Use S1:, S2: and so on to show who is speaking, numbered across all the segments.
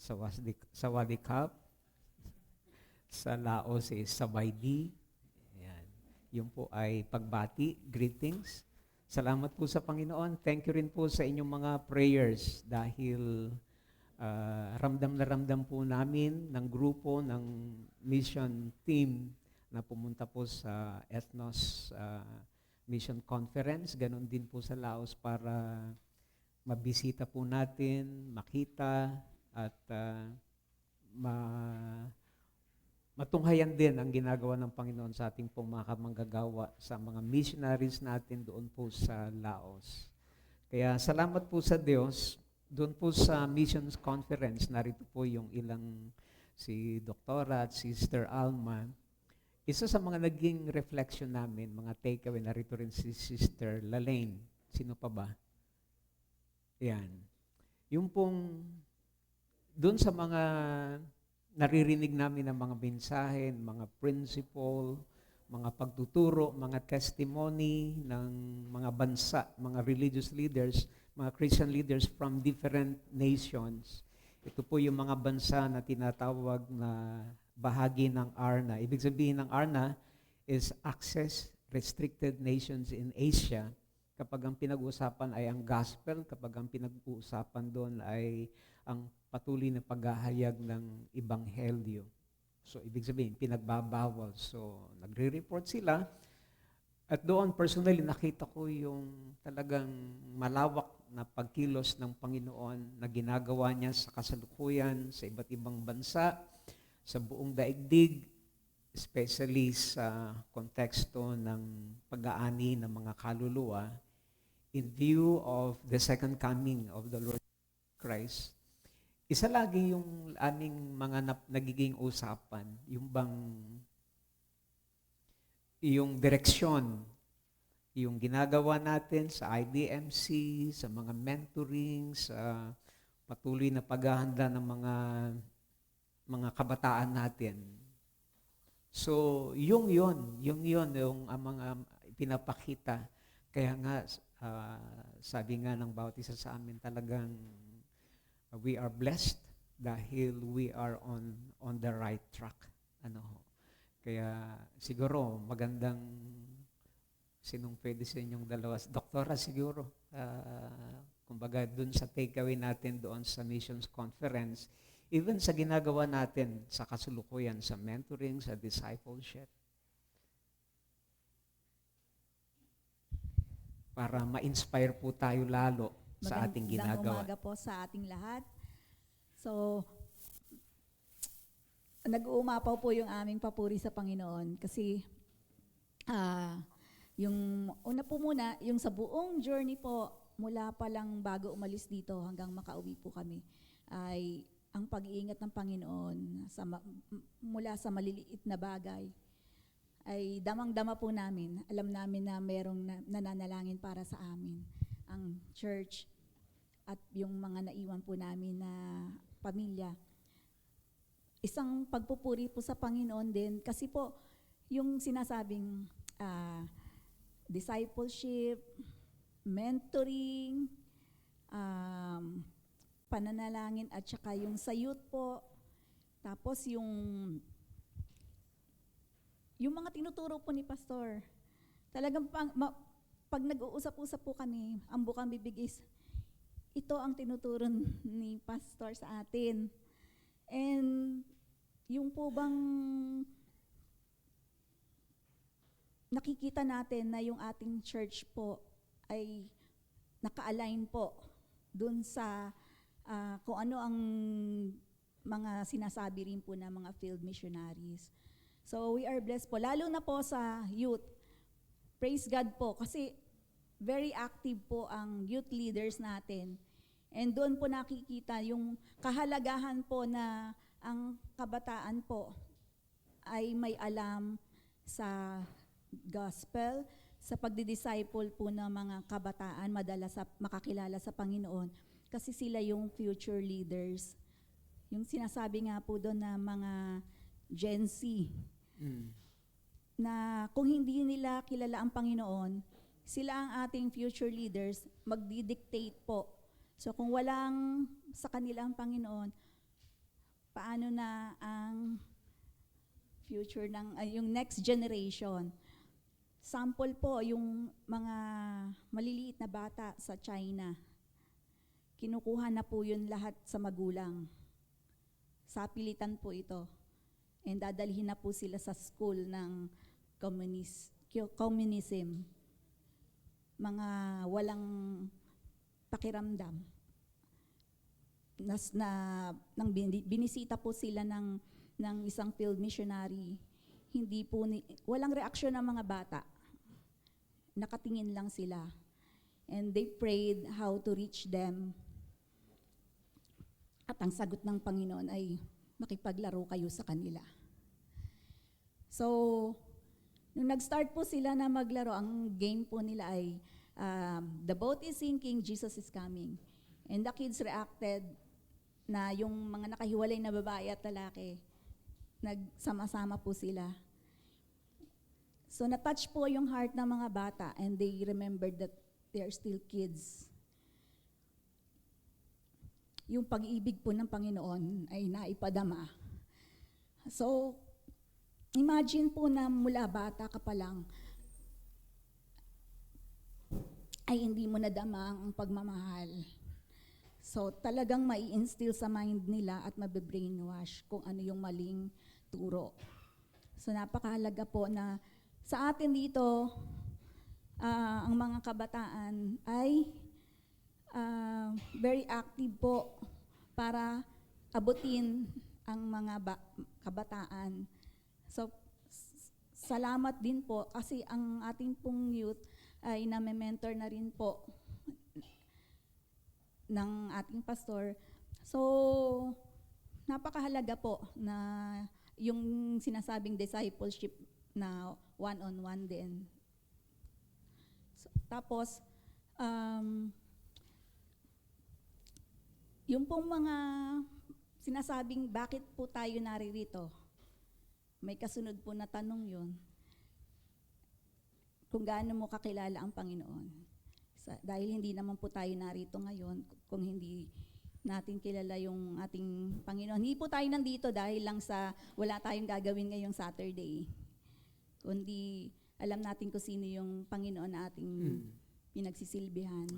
S1: Sawadikap. Sa Laos is Sabaydi. Ayan. Yung po ay pagbati, greetings. Salamat po sa Panginoon. Thank you rin po sa inyong mga prayers dahil ramdam na ramdam po namin ng grupo, ng mission team na pumunta po sa Ethnos Mission Conference. Ganon din po sa Laos para mabisita po natin, makita at matunghayan din ang ginagawa ng Panginoon sa ating pong mga kamanggagawa sa mga missionaries natin doon po sa Laos. Kaya salamat po sa Diyos. Doon po sa Missions Conference, narito po yung ilang si Doktora at Sister Alma. Isa sa mga naging reflection namin, mga takeaway, narito rin si Sister Lalaine. Sino pa ba? Yan. Yung pong doon sa mga naririnig namin ng mga mensahe, mga principle, mga pagtuturo, mga testimony ng mga bansa, mga religious leaders, mga Christian leaders from different nations. Ito po yung mga bansa na tinatawag na bahagi ng ARNA. Ibig sabihin ng ARNA is Access Restricted Nations in Asia. Kapag ang pinag-uusapan ay ang gospel, kapag ang pinag-uusapan doon ay ang patuloy na paghahayag ng ebanghelyo. So, ibig sabihin, pinagbabawal. So, nagre-report sila. At doon, personally, nakita ko yung talagang malawak na pagkilos ng Panginoon na ginagawa niya sa kasalukuyan, sa iba't ibang bansa, sa buong daigdig, especially sa konteksto ng pag-aani ng mga kaluluwa in view of the second coming of the Lord Christ. Isa lagi yung aming mga nagiging usapan, yung direksyon, yung ginagawa natin sa IDMC, sa mga mentoring, sa patuloy na paghahanda ng mga kabataan natin. So, yung mga pinapakita. Kaya nga, sabi nga ng bawat isa sa amin, talagang we are blessed dahil we are on the right track. Kaya siguro magandang sinong pwede sa inyong dalawa. Doktora siguro, kumbaga dun sa takeaway natin doon sa Missions Conference, even sa ginagawa natin sa kasulukuyan, sa mentoring, sa discipleship, para ma-inspire po tayo lalo sa ating ginagawa.
S2: Magandang umaga po sa ating lahat. So, nag-uumapaw po yung aming papuri sa Panginoon kasi yung una po muna, yung sa buong journey po, mula pa lang bago umalis dito hanggang makauwi po kami, ay ang pag-iingat ng Panginoon mula sa maliliit na bagay ay damang-dama po namin. Alam namin na merong nananalangin para sa amin, ang church at yung mga naiwan po namin na pamilya. Isang pagpupuri po sa Panginoon din kasi po yung sinasabing discipleship, mentoring, pananalangin at saka yung sa youth po. Tapos yung mga tinuturo po ni Pastor. Talagang pag nag-uusap-usap po kami, ang bukang bibig is, ito ang tinuturo ni Pastor sa atin. And yung po bang nakikita natin na yung ating church po ay naka-align po dun sa kung ano ang mga sinasabi rin po ng mga field missionaries. So we are blessed po, lalo na po sa youth. Praise God po, kasi very active po ang youth leaders natin. And doon po nakikita yung kahalagahan po na ang kabataan po ay may alam sa gospel, sa pagdi-disciple po ng mga kabataan, madalas makakilala sa Panginoon. Kasi sila yung future leaders. Yung sinasabi nga po doon na mga Gen Z, na kung hindi nila kilala ang Panginoon, sila ang ating future leaders, magdi-dictate po. So kung walang sa kanila ang Panginoon, paano na ang future ng yung next generation. Sample po yung mga maliliit na bata sa China. Kinukuha na po yun lahat sa magulang. Sa pilitan po ito. And dadalhin na po sila sa school ng communism. Mga walang pakiramdam. Binisita po sila ng isang field missionary. Walang reaksyon ng mga bata. Nakatingin lang sila. And they prayed how to reach them. At ang sagot ng Panginoon ay makipaglaro kayo sa kanila. So, nung nag-start po sila na maglaro, ang game po nila ay the boat is sinking, Jesus is coming. And the kids reacted na yung mga nakahiwalay na babae at lalaki, nagsama-sama po sila. So na-touch po yung heart ng mga bata and they remembered that they are still kids. Yung pag-ibig po ng Panginoon ay naipadama. So, imagine po na mula bata ka pa lang, ay hindi mo nadama ang pagmamahal. So, talagang mai-instill sa mind nila at mabe-brainwash kung ano yung maling turo. So, napakahalaga po na sa atin dito, ang mga kabataan ay very active po para abutin ang mga kabataan. So, salamat din po kasi ang ating pong youth ay name-mentor na rin po ng ating pastor. So, napakahalaga po na yung sinasabing discipleship na one-on-one din. So, tapos, yung pong mga sinasabing bakit po tayo naririto, may kasunod po na tanong yun. Kung gaano mo kakilala ang Panginoon. Dahil hindi naman po tayo narito ngayon kung hindi natin kilala yung ating Panginoon. Hindi po tayo nandito dahil lang sa wala tayong gagawin ngayong Saturday. Kundi alam natin kung sino yung Panginoon na ating pinagsisilbihan.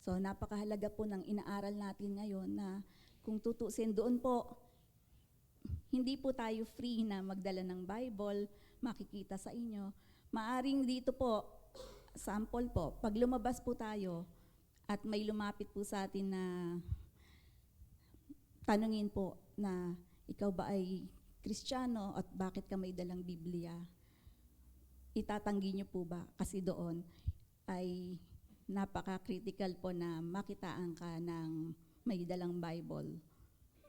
S2: So napakahalaga po ng inaaral natin ngayon na kung tutusin doon po, hindi po tayo free na magdala ng Bible, makikita sa inyo. Maaring dito po, sample po, pag lumabas po tayo at may lumapit po sa atin na tanungin po na ikaw ba ay Kristiyano at bakit ka may dalang Biblia? Itatanggi niyo po ba? Kasi doon ay napaka-critical po na makitaan ka ng may dalang Bible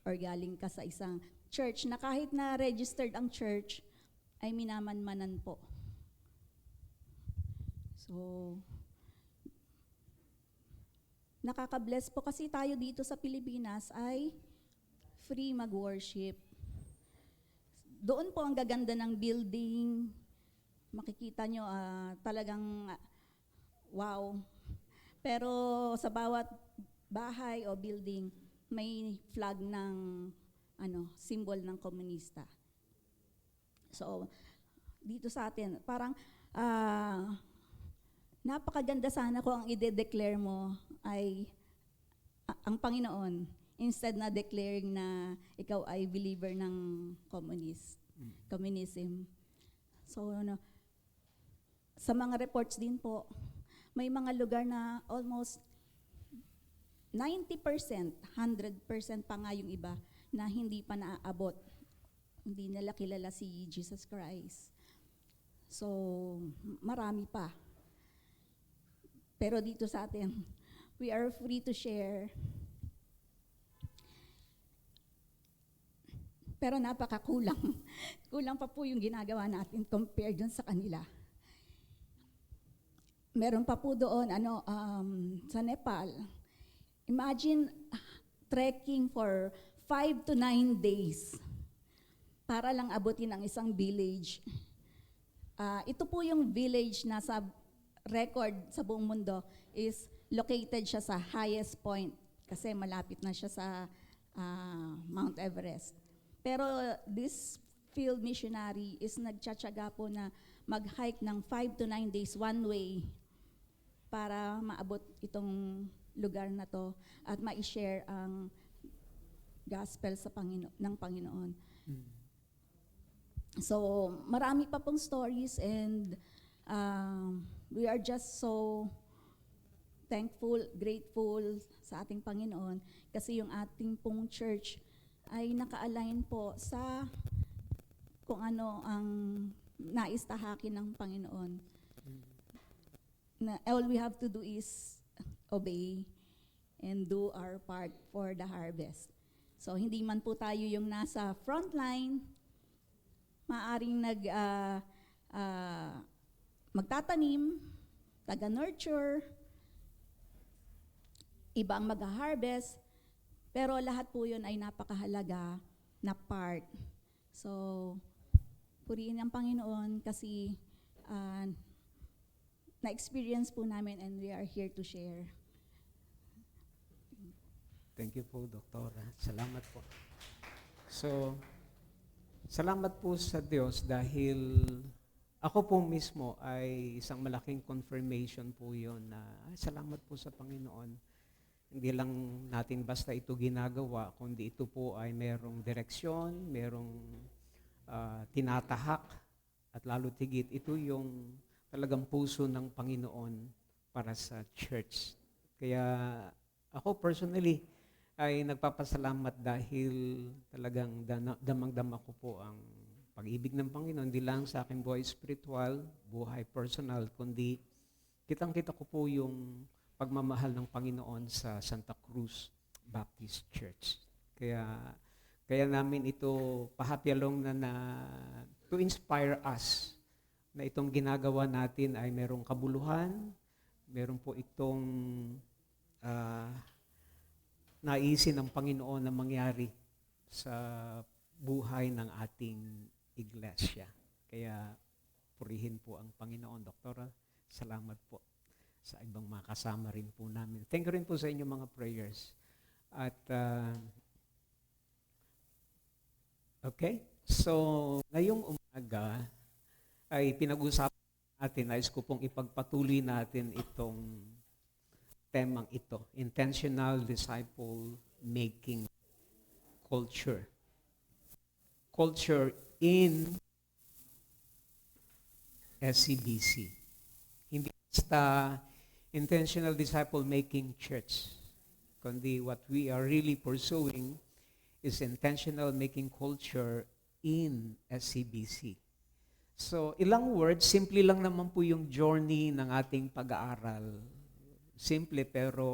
S2: or galing ka sa isang church na kahit na registered ang church, ay minamanmanan po. So, nakaka-bless po kasi tayo dito sa Pilipinas ay free mag-worship. Doon po ang gaganda ng building. Makikita nyo talagang wow. Pero sa bawat bahay o building, may flag ng symbol ng komunista. So, dito sa atin, parang napakaganda sana kung ang ide-declare mo ay ang Panginoon instead na declaring na ikaw ay believer ng communism. So, sa mga reports din po, may mga lugar na almost 90%, 100% pa nga yung iba na hindi pa naaabot. Hindi nila kilala si Jesus Christ. So, marami pa. Pero dito sa atin, we are free to share. Pero napakakulang. Kulang pa po yung ginagawa natin compared dun sa kanila. Meron pa po doon, sa Nepal. Imagine trekking for 5 to 9 days para lang abutin ang isang village. Ito po yung village na sa record sa buong mundo is located siya sa highest point kasi malapit na siya sa Mount Everest. Pero this field missionary is nagtsatsaga po na mag-hike ng 5 to 9 days one way para maabot itong lugar na to at ma-share ang gospel sa ng Panginoon. So, marami pa pong stories and we are just so thankful, grateful sa ating Panginoon kasi yung ating pong church ay naka-align po sa kung ano ang naistahakin ng Panginoon. All we have to do is obey and do our part for the harvest. So, hindi man po tayo yung nasa frontline, maaring magtatanim, taga-nurture, ibang mag-harvest, pero lahat po yun ay napakahalaga na part. So, purihin ang Panginoon kasi na-experience po namin and we are here to share.
S1: Thank you po, Doktora. Salamat po. So, salamat po sa Diyos dahil ako po mismo ay isang malaking confirmation po yun na salamat po sa Panginoon. Hindi lang natin basta ito ginagawa, kundi ito po ay merong direksyon, merong tinatahak, at lalo tigit, ito yung talagang puso ng Panginoon para sa church. Kaya ako personally ay nagpapasalamat dahil talagang damang-dama ko po ang pag-ibig ng Panginoon, hindi lang sa aking buhay spiritual, buhay personal, kundi kitang-kita ko po yung pagmamahal ng Panginoon sa Santa Cruz Baptist Church. Kaya namin ito pahapialong na to inspire us na itong ginagawa natin ay merong kabuluhan, meron po itong naisin ng Panginoon na mangyari sa buhay ng ating iglesia. Kaya purihin po ang Panginoon. Doktora, salamat po sa ibang mga kasama rin po namin. Thank you rin po sa inyong mga prayers. At okay, so ngayong umaga ay pinag-usapan natin, nais ko pong ipagpatuloy natin itong temang ito, intentional disciple making culture. Culture in SCBC. Hindi basta intentional disciple making church, kundi what we are really pursuing is intentional making culture in SCBC. So, ilang words, simple lang naman po yung journey ng ating pag-aaral. Simple pero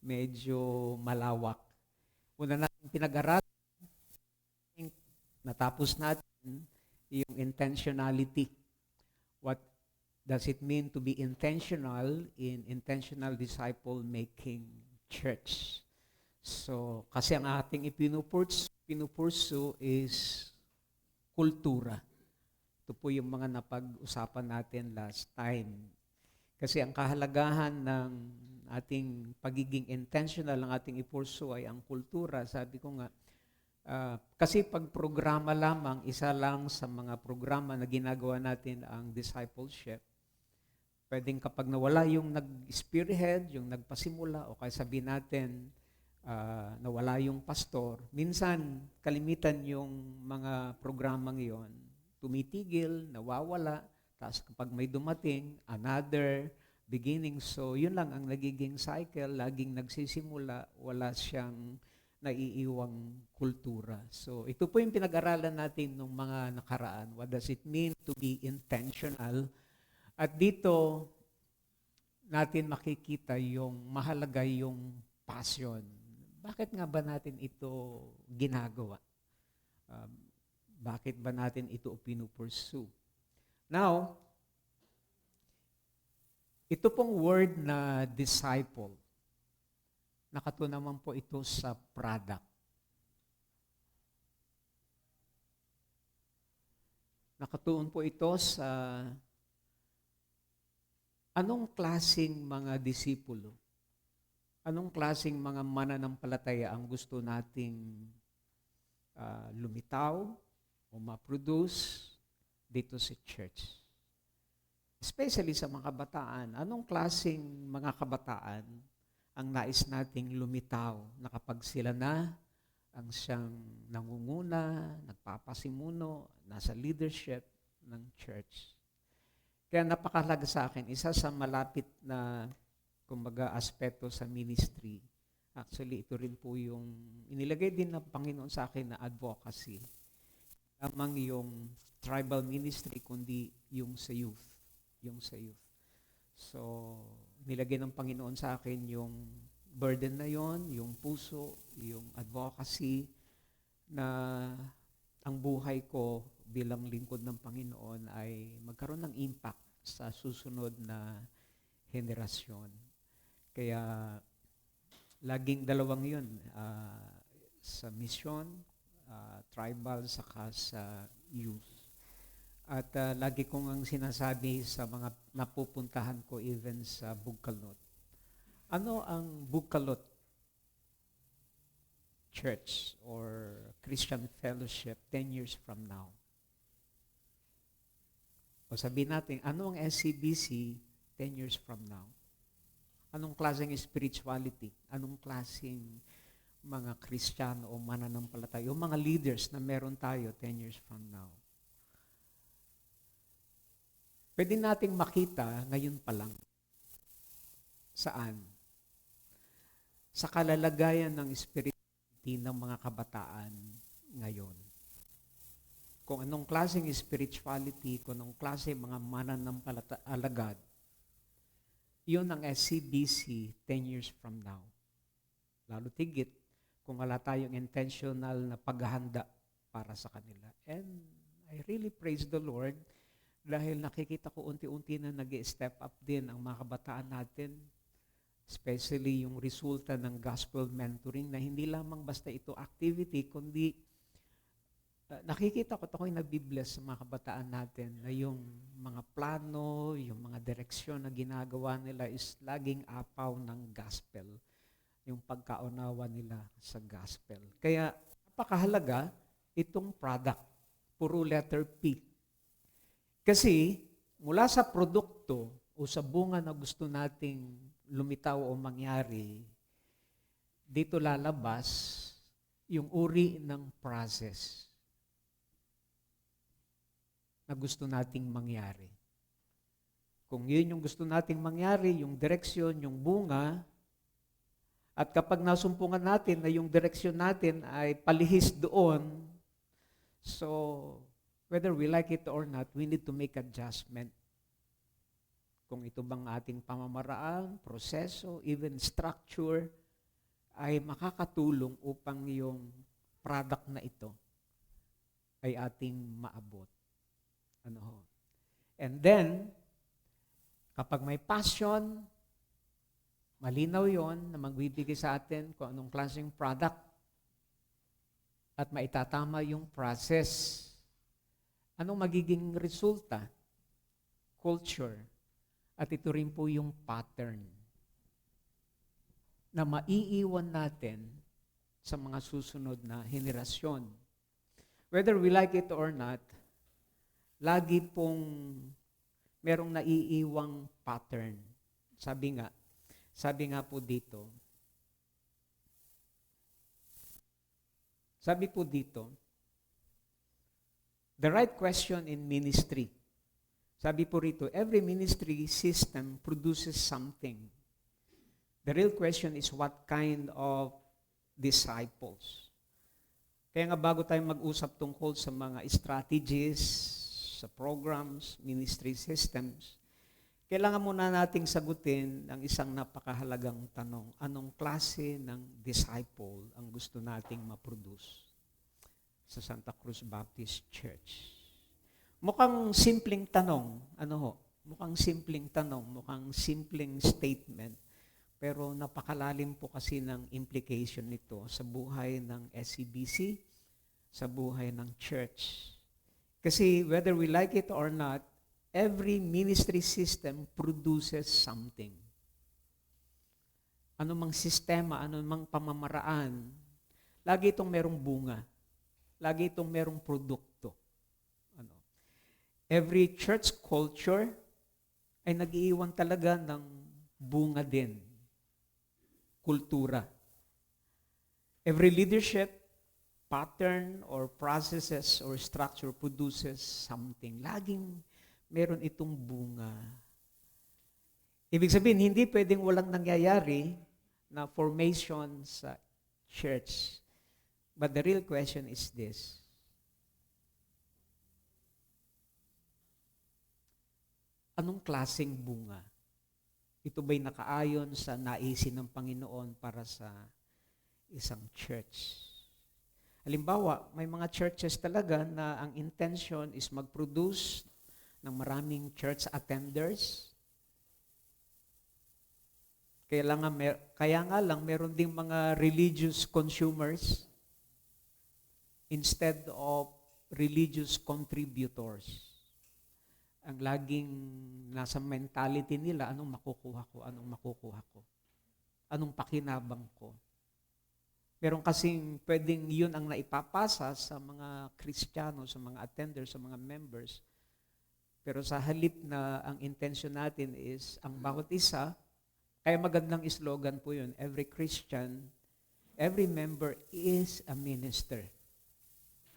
S1: medyo malawak. Una natin pinag-aralan, natapos natin yung intentionality. What does it mean to be intentional in intentional disciple-making church? So, kasi ang ating pinupursu is kultura. Ito po yung mga napag-usapan natin last time. Kasi ang kahalagahan ng ating pagiging intentional, ang ating ipursu ay ang kultura. Sabi ko nga, kasi pag programa lamang, isa lang sa mga programa na ginagawa natin ang discipleship, pwedeng kapag nawala yung nag-spearhead, yung nagpasimula, o kaya sabihin natin, nawala yung pastor, minsan kalimitan yung mga programang yon, tumitigil, nawawala, tapos kapag may dumating, another beginning. So, yun lang ang nagiging cycle, laging nagsisimula, wala siyang naiiwang kultura. So, ito po yung pinag-aralan natin nung mga nakaraan. What does it mean to be intentional? At dito, natin makikita yung mahalaga yung passion. Bakit nga ba natin ito ginagawa? Bakit ba natin ito pinupursue? Now, ito pong word na disciple, nakatunaman po ito sa product. Nakatuon po ito sa anong klaseng mga disipulo? Anong klaseng mga mananampalataya ang gusto nating lumitaw o ma-produce dito sa church? Especially sa mga kabataan. Anong klaseng mga kabataan ang nais nating lumitaw na kapag sila na ang siyang nangunguna, nagpapasimuno, nasa leadership ng church? Kaya napakahalaga sa akin, isa sa malapit na kumbaga aspeto sa ministry, actually ito rin po yung inilagay din ng Panginoon sa akin na advocacy. Lamang yung tribal ministry, kundi yung sa youth. Yung sa youth. So, nilagay ng Panginoon sa akin yung burden na yon, yung puso, yung advocacy, na ang buhay ko bilang lingkod ng Panginoon ay magkaroon ng impact sa susunod na henerasyon. Kaya, laging dalawang yun, sa mission, tribal, saka sa youth. At lagi kong ang sinasabi sa mga napupuntahan ko even sa Bugkalot. Ano ang Bugkalot Church or Christian Fellowship 10 years from now? O sabihin natin, ano ang SCBC 10 years from now? Anong klaseng spirituality? Anong klaseng mga Kristiyano o mananampalataya? O mga leaders na meron tayo 10 years from now? Pwede nating makita ngayon pa lang. Saan? Sa kalalagayan ng spirituality ng mga kabataan ngayon. Kung anong klaseng spirituality, kung anong klaseng mga mananampalataya, yun ang SCBC 10 years from now. Lalo tigit kung wala tayong intentional na paghahanda para sa kanila. And I really praise the Lord dahil nakikita ko unti-unti na nag-step up din ang mga kabataan natin, especially yung resulta ng gospel mentoring na hindi lamang basta ito activity, kundi nakikita ko ako'y nabibless sa mga kabataan natin na yung mga plano, yung mga direksyon na ginagawa nila is laging apaw ng gospel, yung pagkaunawa nila sa gospel. Kaya napakahalaga itong product, puro letter P. Kasi mula sa produkto o sa bunga na gusto nating lumitaw o mangyari, dito lalabas yung uri ng process na gusto nating mangyari. Kung yun yung gusto nating mangyari, yung direksyon, yung bunga, at kapag nasumpungan natin na yung direksyon natin ay palihis doon, so whether we like it or not, we need to make adjustment. Kung ito bang ating pamamaraan, proseso, even structure, ay makakatulong upang yung product na ito ay ating maabot. Ano ho? And then, kapag may passion, malinaw yon na magbibigay sa atin kung anong klaseng product at maitatama yung process. Anong magiging resulta? Culture. At ito rin po yung pattern na maiiwan natin sa mga susunod na henerasyon. Whether we like it or not, lagi pong merong naiiwang pattern. Sabi nga po dito, the right question in ministry. Sabi po rito, every ministry system produces something. The real question is what kind of disciples. Kaya nga bago tayo mag-usap tungkol sa mga strategies, sa programs, ministry systems, kailangan muna nating sagutin ang isang napakahalagang tanong. Anong klase ng disciple ang gusto nating ma-produce sa Santa Cruz Baptist Church? Mukhang simpleng tanong, mukhang simpleng tanong, mukhang simpleng statement, pero napakalalim po kasi ng implication nito sa buhay ng SCBC, sa buhay ng church. Kasi whether we like it or not, every ministry system produces something. anumang sistema, anumang pamamaraan, lagi itong merong bunga. Lagi itong merong produkto. Ano? Every church culture ay nag-iiwan talaga ng bunga din. Kultura. Every leadership pattern or processes or structure produces something. Laging meron itong bunga. Ibig sabihin, hindi pwedeng walang nangyayari na formation sa church. But the real question is this. Anong klaseng bunga? Ito ba'y nakaayon sa naisin ng Panginoon para sa isang church? Halimbawa, may mga churches talaga na ang intention is mag-produce ng maraming church attenders. Kaya nga lang, meron ding mga religious consumers instead of religious contributors. Ang laging nasa mentality nila, anong makukuha ko, anong makukuha ko, anong pakinabang ko. Meron kasing pwedeng yun ang naipapasa sa mga Kristiyano, sa mga attenders, sa mga members. Pero sa halip na ang intention natin is ang bawat isa, kaya magandang slogan po yun, every Christian, every member is a minister.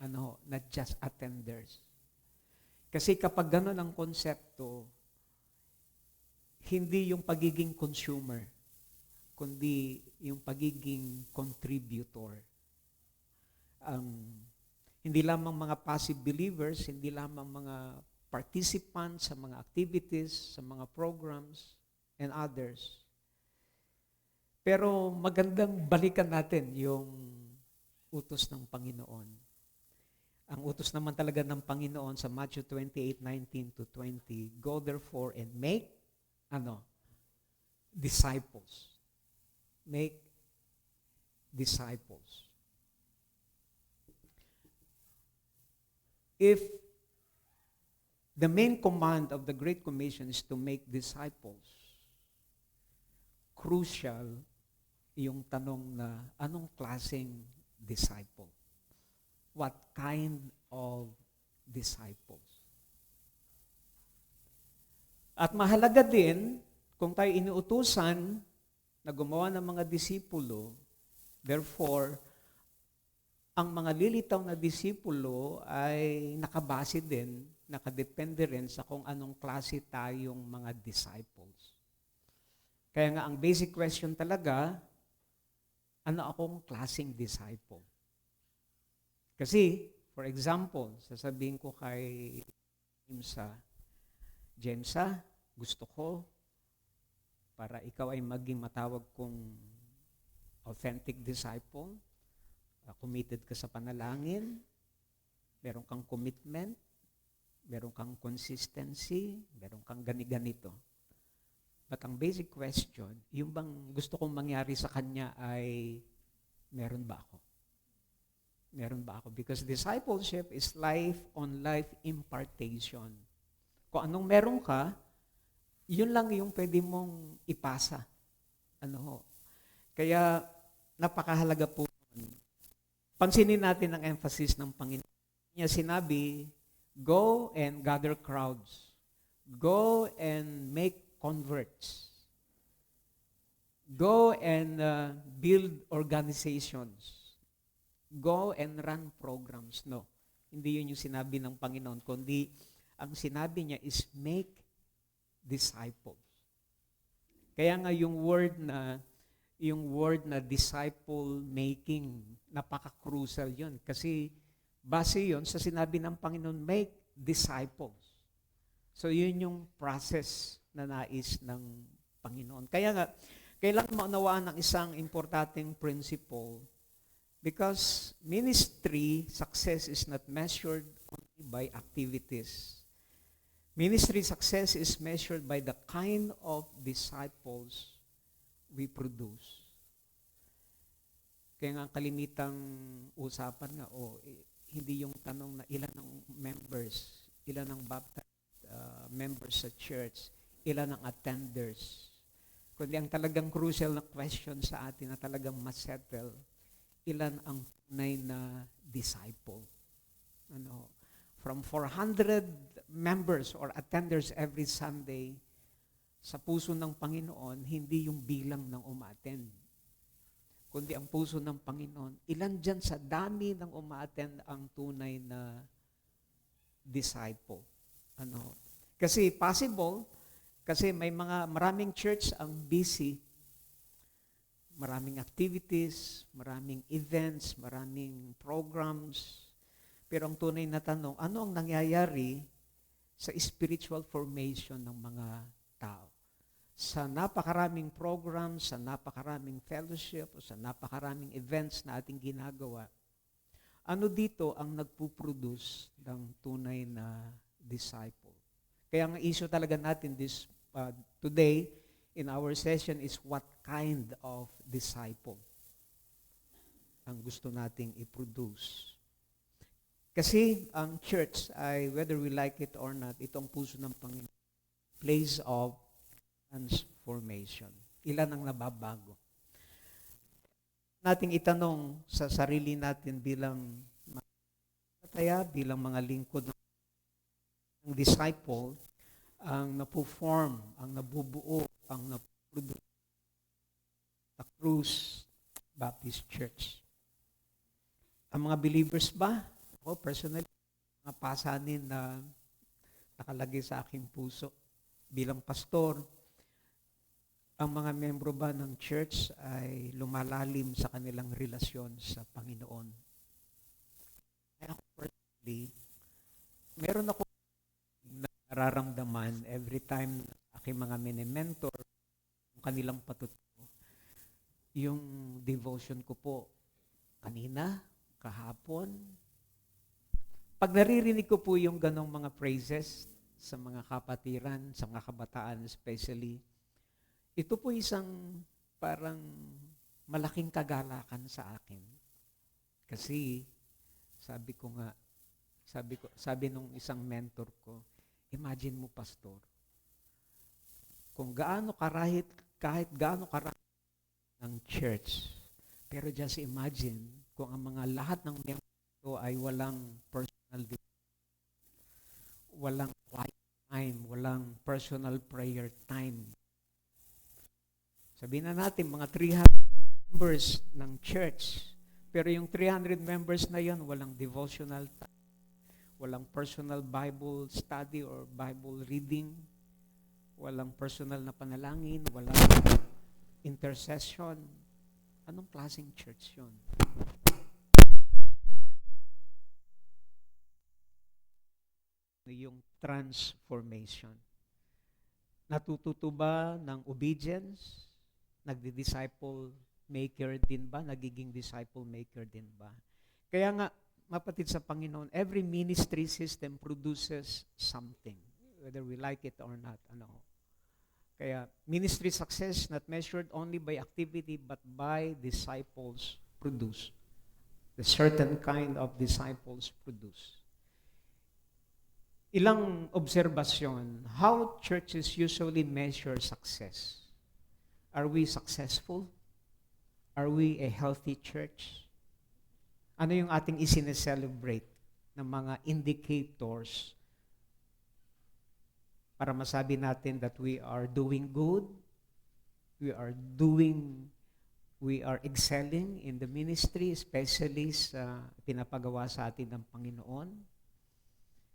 S1: Not just attenders. Kasi kapag gano'n ang konsepto, hindi yung pagiging consumer, kundi yung pagiging contributor. Hindi lamang mga passive believers, hindi lamang mga participants sa mga activities, sa mga programs, and others. Pero magandang balikan natin yung utos ng Panginoon. Ang utos naman talaga ng Panginoon sa Matthew 28:19 to 20, go therefore and make disciples. Make disciples. If the main command of the Great Commission is to make disciples, crucial yung tanong na anong klaseng disciple? What kind of disciples? At mahalaga din, kung tayo inuutusan na gumawa ng mga disipulo, therefore, ang mga lilitaw na disipulo ay nakabase din, nakadepende rin sa kung anong klase tayong mga disciples. Kaya nga ang basic question talaga, ano akong klaseng disciple? Kasi, for example, sasabihin ko kay Jamesa, gusto ko para ikaw ay maging matawag kong authentic disciple, committed ka sa panalangin, meron kang commitment, meron kang consistency, meron kang gani-ganito. But ang basic question, yung bang gusto kong mangyari sa kanya ay meron ba ako? Meron ba ako? Because discipleship is life-on-life impartation. Kung anong meron ka, yun lang yung pwede mong ipasa. Kaya napakahalaga po. Pansinin natin ang emphasis ng Panginoon. Niya sinabi, go and gather crowds. Go and make converts. Go and build organizations. Go and run programs. No. Hindi yun yung sinabi ng Panginoon, kundi ang sinabi niya is make disciples. Kaya nga yung word na disciple making, napaka-crucial yun. Kasi base yun sa sinabi ng Panginoon, make disciples. So yun yung process na nais ng Panginoon. Kaya nga, kailangan maunawaan ng isang importanteng principle. Because ministry success is not measured only by activities. Ministry success is measured by the kind of disciples we produce. Kaya nga kalimitang usapan nga, hindi yung tanong na ilan ang members, ilan ang baptized members sa church, ilan ang attenders. Kundi ang talagang crucial na question sa atin na talagang masettle, ilan ang tunay na disciple? Ano, from 400 members or attenders every Sunday, sa puso ng Panginoon, hindi yung bilang ng umaattend, kundi ang puso ng Panginoon, ilan dyan sa dami ng umaattend ang tunay na disciple. Ano? Kasi possible, kasi maraming church ang busy, maraming activities, maraming events, maraming programs. Pero ang tunay na tanong, ano ang nangyayari sa spiritual formation ng mga tao? Sa napakaraming programs, sa napakaraming fellowship, sa napakaraming events na ating ginagawa, ano dito ang nagpuproduce ng tunay na disciple? Kaya ang issue talaga natin today in our session is what kind of disciple ang gusto nating i-produce. Kasi ang church ay, whether we like it or not, itong puso ng Panginoon, place of transformation. Ilan ang nababago? Nating itanong sa sarili natin bilang bilang mga lingkod ng disciple, ang napo-form, ang nabubuo, ang napoproduce sa Cruz Baptist Church. Ang mga believers ba? Ako personally, mga pasanin na nakalagay sa aking puso bilang pastor, ang mga membro ba ng church ay lumalalim sa kanilang relasyon sa Panginoon? Kaya ako personally, meron ako nararamdaman every time aking mga mini-mentor, yung kanilang patutuo, yung devotion ko po kanina, kahapon. Pag naririnig ko po yung ganong mga praises sa mga kapatiran, sa mga kabataan especially, ito po isang parang malaking kagalakan sa akin. Kasi sabi nung isang mentor ko, imagine mo, pastor, kung kahit gaano karahit ng church, pero just imagine kung ang mga lahat ng membro ay walang personal walang quiet time, walang personal prayer time. Sabihin na natin, mga 300 members ng church, pero yung 300 members na yon walang devotional time, walang personal Bible study or Bible reading, walang personal na panalangin, walang intercession. Anong klaseng church yun? Yung transformation. Natututo ba ng obedience? Nagdi-disciple maker din ba? Nagiging disciple maker din ba? Kaya nga, mapatid sa Panginoon, every ministry system produces something, whether we like it or not. Kaya, ministry success not measured only by activity but by disciples produce. The certain kind of disciples produce. Ilang obserbasyon, how churches usually measure success. Are we successful? Are we a healthy church? Ano yung ating isineselebrate ng mga indicators para masabi natin that we are doing good, we are excelling in the ministry, especially sa pinapagawa sa atin ng Panginoon.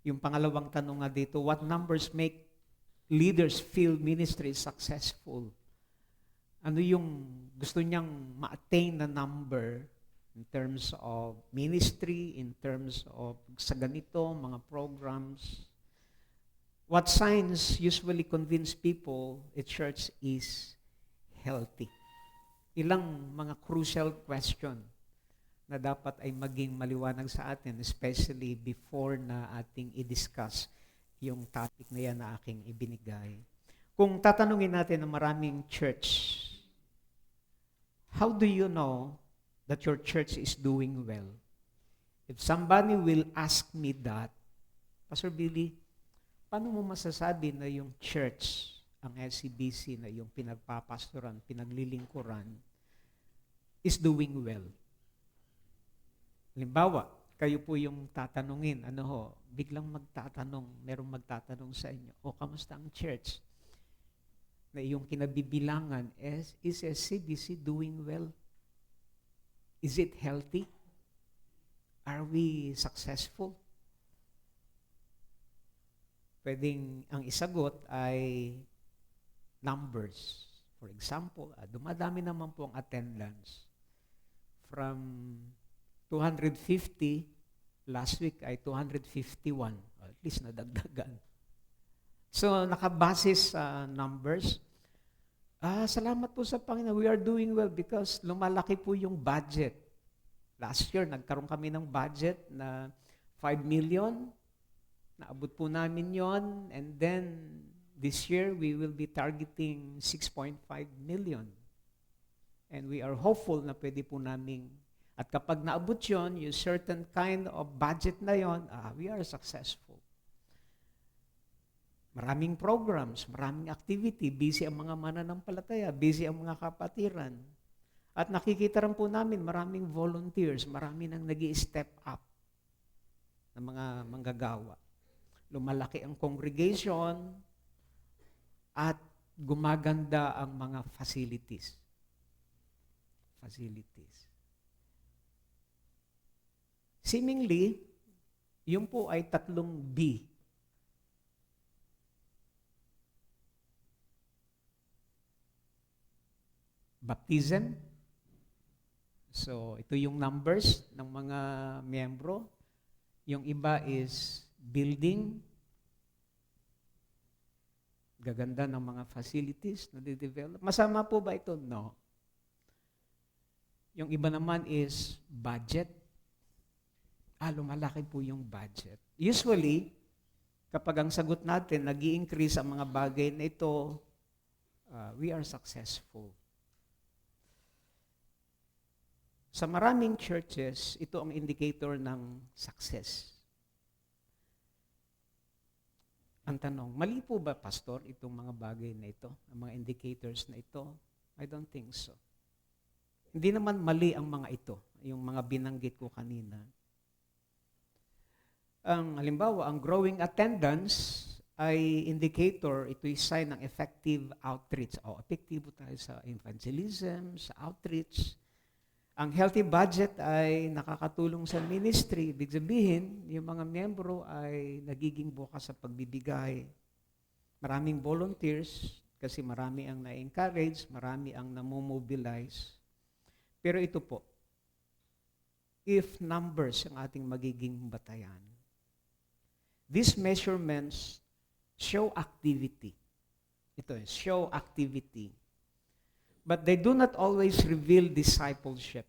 S1: Yung pangalawang tanong nga dito, what numbers make leaders feel ministry successful? Ano yung gusto niyang ma-attain na number in terms of ministry, in terms of sa ganito, mga programs? What signs usually convince people a church is healthy? Ilang mga crucial question na dapat ay maging maliwanag sa atin, especially before na ating i-discuss yung topic na yan na aking ibinigay. Kung tatanungin natin ng maraming church, how do you know that your church is doing well? If somebody will ask me that, Pastor Billy, paano mo masasabi na yung church ang LCBC na yung pinagpapastoran, pinaglilingkuran, is doing well. Halimbawa, kayo po yung tatanungin, biglang merong magtatanong sa inyo, kamusta ang church? Na yung kinabibilangan, is SCBC doing well? Is it healthy? Are we successful? Pwedeng ang isagot ay numbers. For example, dumadami naman po ang attendance. From 250, last week ay 251. At least nadagdagan. So, nakabase sa numbers. Salamat po sa Panginoon. We are doing well because lumalaki po yung budget. Last year, nagkaroon kami ng budget na 5 million. Naabot po namin yon. And then, this year, we will be targeting 6.5 million. And we are hopeful na pwede po namin. At kapag naabot yon, yung certain kind of budget na yon, we are successful. Maraming programs, maraming activity, busy ang mga mananampalataya, busy ang mga kapatiran. At nakikita rin po namin, maraming volunteers, marami nang nag-i-step up na mga manggagawa. Lumalaki ang congregation at gumaganda ang mga facilities. Seemingly, yun po ay 3 B. Baptism. So, ito yung numbers ng mga miyembro. Yung iba is building. Gaganda ng mga facilities na de-develop. Masama po ba ito? No. Yung iba naman is budget. Lumalaki po yung budget. Usually, kapag ang sagot natin, nag-i-increase ang mga bagay na ito, we are successful. Sa maraming churches, ito ang indicator ng success. Ang tanong, mali po ba, Pastor, itong mga bagay na ito, ang mga indicators na ito? I don't think so. Hindi naman mali ang mga ito, yung mga binanggit ko kanina. Halimbawa, ang growing attendance ay indicator, ito'y sign ng effective outreach. Epektibo tayo sa evangelism, sa outreach. Ang healthy budget ay nakakatulong sa ministry. Ibig sabihin, yung mga miyembro ay nagiging bukas sa pagbibigay. Maraming volunteers kasi marami ang na-encourage, marami ang namomobilize. Pero ito po, if numbers ang ating magiging batayan, these measurements show activity. Ito show activity. But they do not always reveal discipleship.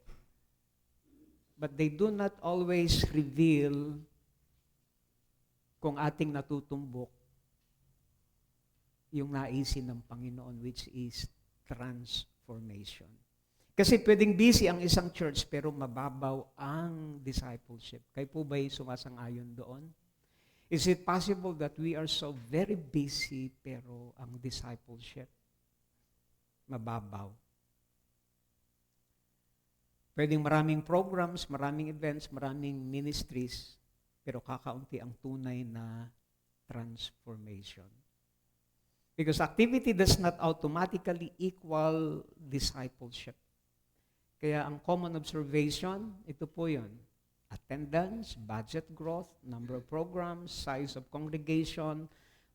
S1: But they do not always reveal kung ating natutumbok yung naisin ng Panginoon, which is transformation. Kasi pwedeng busy ang isang church pero mababaw ang discipleship. Kayo po ba'y sumasang-ayon doon? Is it possible that we are so very busy pero ang discipleship mababaw? Pwedeng maraming programs, maraming events, maraming ministries, pero kakaunti ang tunay na transformation. Because activity does not automatically equal discipleship. Kaya ang common observation, ito po yun. Attendance, budget growth, number of programs, size of congregation,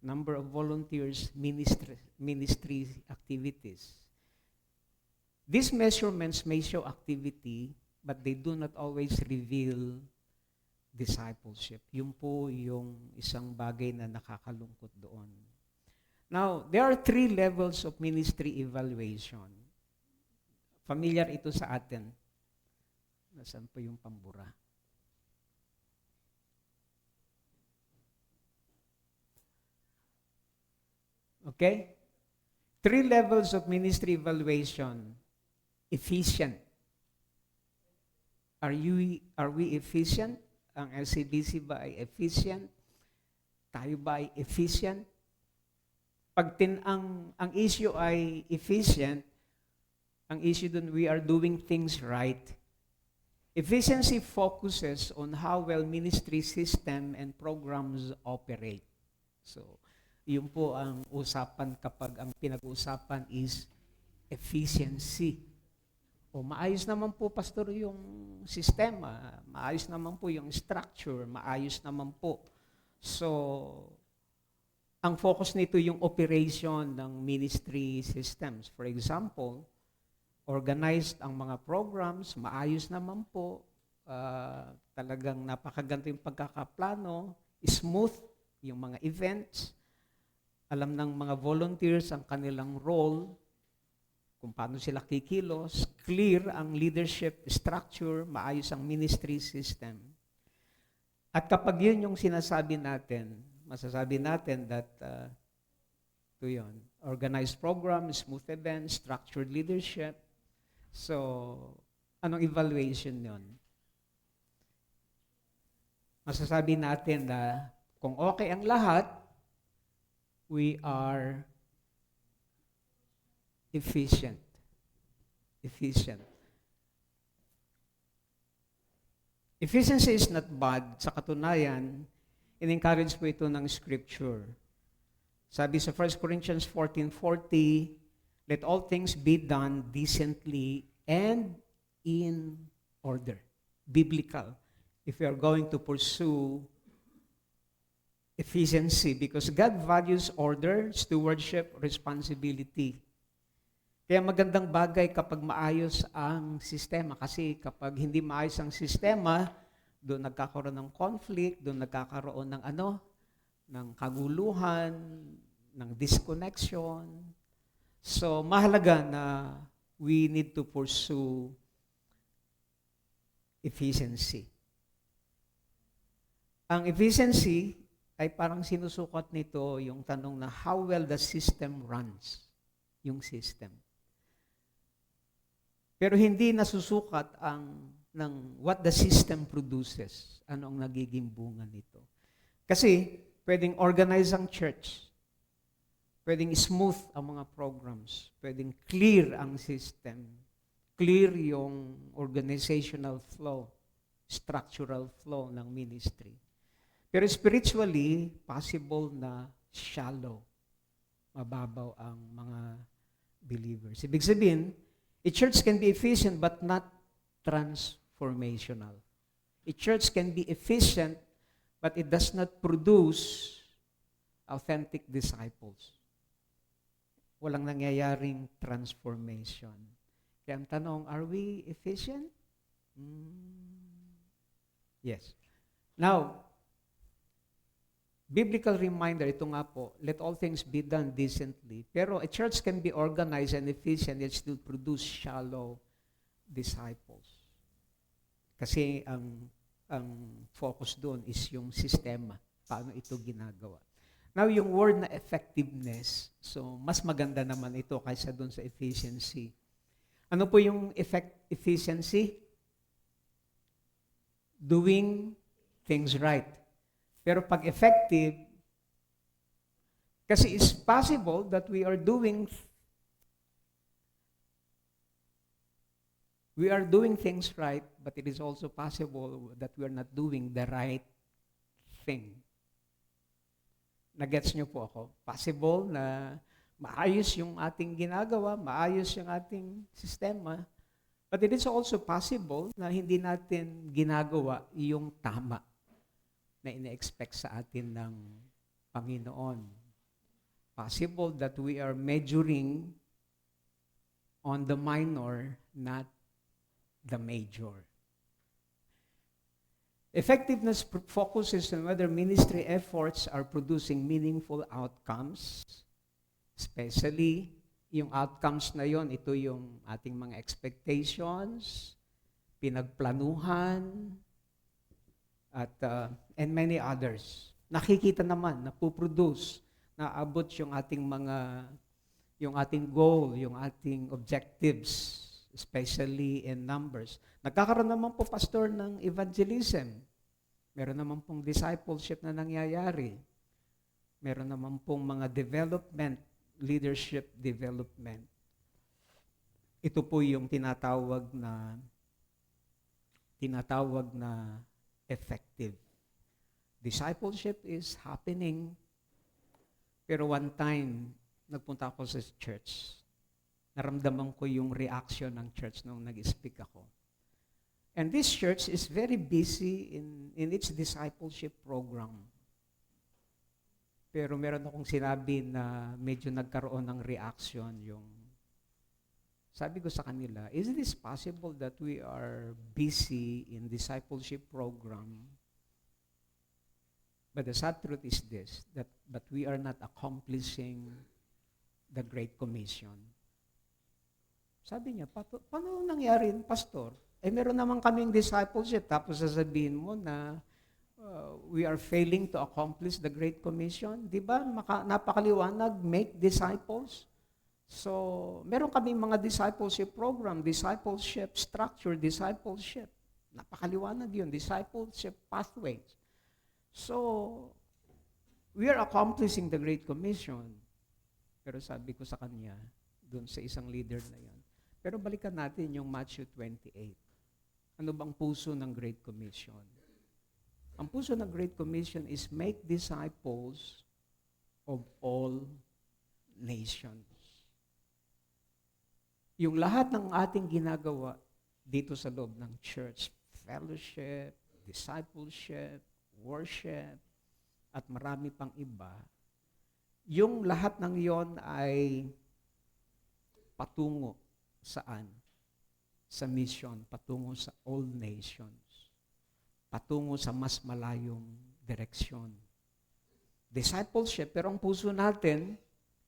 S1: number of volunteers, ministry activities. These measurements may show activity, but they do not always reveal discipleship. Yun po yung isang bagay na nakakalungkot doon. Now, there are 3 levels of ministry evaluation. Familiar ito sa atin. Nasaan po yung pambura? Okay? 3 levels of ministry evaluation. Efficient. Are we efficient? Ang LCBC ba ay efficient? Tayo ba ay efficient? ang issue ay efficient, ang issue dun, we are doing things right. Efficiency focuses on how well ministry system and programs operate. So, yun po ang usapan kapag ang pinag-uusapan is efficiency. O maayos naman po, Pastor, yung sistema, maayos naman po yung structure, maayos naman po. So, ang focus nito yung operation ng ministry systems. For example, organized ang mga programs, maayos naman po, talagang napakaganda yung pagkakaplano, smooth yung mga events, alam ng mga volunteers ang kanilang role, kung paano sila kikilos, clear ang leadership structure, maayos ang ministry system. At kapag yun yung sinasabi natin, masasabi natin that ito yun, organized program, smooth events, structured leadership. So, anong evaluation yun? Masasabi natin na kung okay ang lahat, we are efficient. Efficient. Efficiency is not bad. Sa katunayan, in-encourage po ito ng Scripture. Sabi sa 1 Corinthians 14:40, let all things be done decently and in order. Biblical. If we are going to pursue efficiency, because God values order, stewardship, responsibility. Kaya magandang bagay kapag maayos ang sistema. Kasi kapag hindi maayos ang sistema, doon nagkakaroon ng conflict, doon nagkakaroon ng ng kaguluhan, ng disconnection. So, mahalaga na we need to pursue efficiency. Ang efficiency ay parang sinusukat nito yung tanong na how well the system runs. Yung system. Pero hindi nasusukat ng what the system produces. Ano ang nagiging bunga nito. Kasi, pwedeng organize ang church. Pwedeng smooth ang mga programs. Pwedeng clear ang system. Clear yung organizational flow, structural flow ng ministry. Pero spiritually, possible na shallow. Mababaw ang mga believers. Ibig sabihin, a church can be efficient but not transformational. A church can be efficient but it does not produce authentic disciples. Walang nangyayaring transformation. Kaya ang tanong, are we efficient? Yes. Now, biblical reminder, ito nga po, let all things be done decently. Pero a church can be organized and efficient yet still produce shallow disciples. Kasi ang focus doon is yung sistema. Paano ito ginagawa. Now, yung word na effectiveness, so mas maganda naman ito kaysa doon sa efficiency. Ano po yung efficiency? Doing things right. Pero pag effective, kasi it's possible that we are doing things right, but it is also possible that we are not doing the right thing. Nagets niyo po ako? Possible na maayos yung ating ginagawa, maayos yung ating sistema, but it is also possible na hindi natin ginagawa yung tama na ina-expect sa atin ng Panginoon. Possible that we are measuring on the minor, not the major. Effectiveness focuses on whether ministry efforts are producing meaningful outcomes, especially yung outcomes na yon, ito yung ating mga expectations, pinagplanuhan, at and many others. Nakikita naman, napuproduce, naabot yung ating goal, yung ating objectives, especially in numbers. Nagkakaroon naman po, Pastor, ng evangelism. Meron naman pong discipleship na nangyayari. Meron naman pong mga development, leadership development. Ito po yung tinatawag na effective. Discipleship is happening. Pero one time, nagpunta ako sa church. Naramdaman ko yung reaction ng church nung nag-speak ako. And this church is very busy in its discipleship program. Pero meron akong sinabi na medyo nagkaroon ng reaction yung sabi ko sa kanila, is this possible that we are busy in discipleship program? But the sad truth is this, but we are not accomplishing the Great Commission. Sabi niya, paano nangyari, Pastor? Meron naman kaming discipleship, tapos sasabihin mo na we are failing to accomplish the Great Commission. Di ba? Napakaliwanag, make disciples. So, meron kaming mga discipleship program, discipleship structure, discipleship. Napakaliwanag yun, discipleship pathways. So, we are accomplishing the Great Commission. Pero sabi ko sa kanya, doon sa isang leader na yan, pero balikan natin yung Matthew 28. Ano bang puso ng Great Commission? Ang puso ng Great Commission is make disciples of all nations. Yung lahat ng ating ginagawa dito sa loob ng church, fellowship, discipleship, worship, at marami pang iba, yung lahat ng yon ay patungo saan? Sa mission, patungo sa all nations, patungo sa mas malayong direksyon. Discipleship, pero ang puso natin,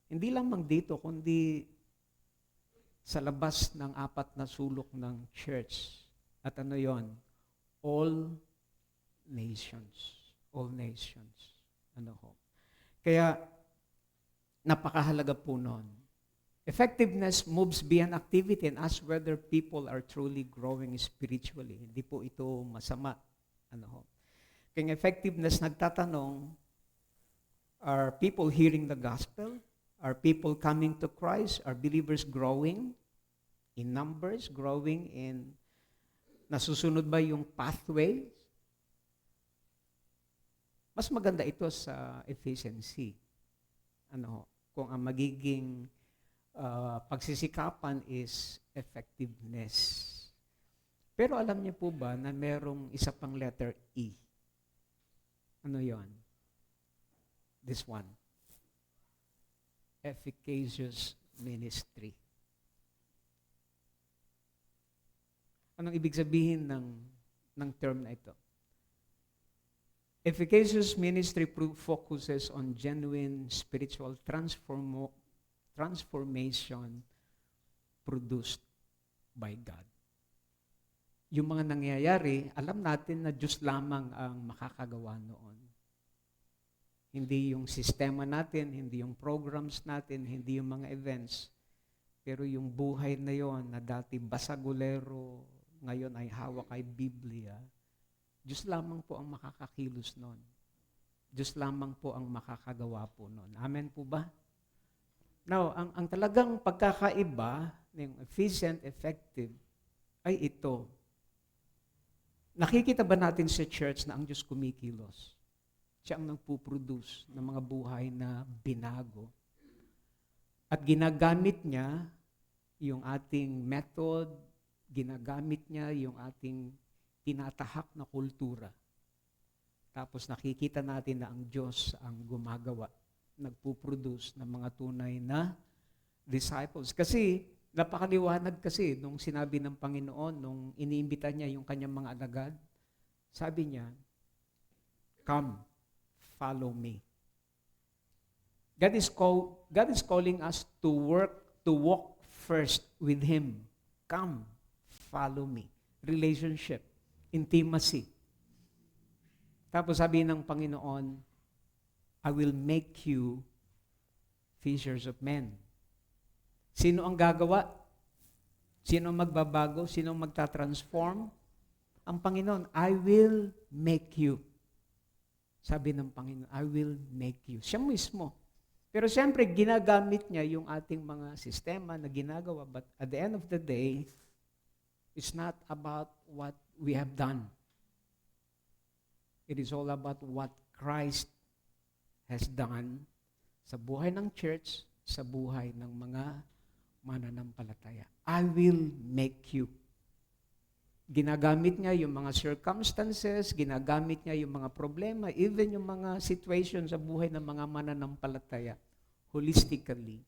S1: hindi lamang dito, kundi sa labas ng 4 na sulok ng church. At ano yon? All nations. All nations. Ano ho? Kaya, napakahalaga po nun. Effectiveness moves beyond activity and asks whether people are truly growing spiritually. Hindi po ito masama. Ano ho? Kaya effectiveness nagtatanong, are people hearing the gospel? Are people coming to Christ? Are believers growing in numbers? Growing in, nasusunod ba yung pathway? Mas maganda ito sa efficiency. Ano, kung ang magiging pagsisikapan is effectiveness. Pero alam niyo po ba na merong isa pang letter E? Ano yon? This one. Efficacious ministry. Anong ibig sabihin ng term na ito? Efficacious ministry focuses on genuine spiritual transformation produced by God. Yung mga nangyayari, alam natin na Diyos lamang ang makakagawa noon. Hindi yung sistema natin, hindi yung programs natin, hindi yung mga events. Pero yung buhay na yon na dati basagulero, ngayon ay hawak ay Biblia, Diyos lamang po ang makakakilos nun. Diyos lamang po ang makakagawa po nun. Amen po ba? Now, ang talagang pagkakaiba ng efficient, effective, ay ito. Nakikita ba natin sa church na ang Diyos kumikilos? Siya ang nagpuproduce ng mga buhay na binago. At ginagamit niya yung ating method, ginagamit niya yung ating tinatahak na kultura. Tapos nakikita natin na ang Diyos ang gumagawa, nagpuproduce ng mga tunay na disciples. Kasi napakaliwanag kasi nung sinabi ng Panginoon, nung iniimbita niya yung kanyang mga alagad, sabi niya, "Come, follow me." God is calling us to walk first with Him. Come, follow me. Relationship, intimacy. Tapos sabi ng Panginoon, I will make you fishers of men. Sino ang gagawa? Sino ang magbabago? Sino ang magta-transform? Ang Panginoon, I will make you. Sabi ng Panginoon, I will make you. Siya mismo. Pero siyempre, ginagamit niya yung ating mga sistema na ginagawa. But at the end of the day, it's not about what we have done. It is all about what Christ has done sa buhay ng church, sa buhay ng mga mananampalataya. I will make you. Ginagamit niya yung mga circumstances, ginagamit niya yung mga problema, even yung mga situation sa buhay ng mga mananampalataya, holistically,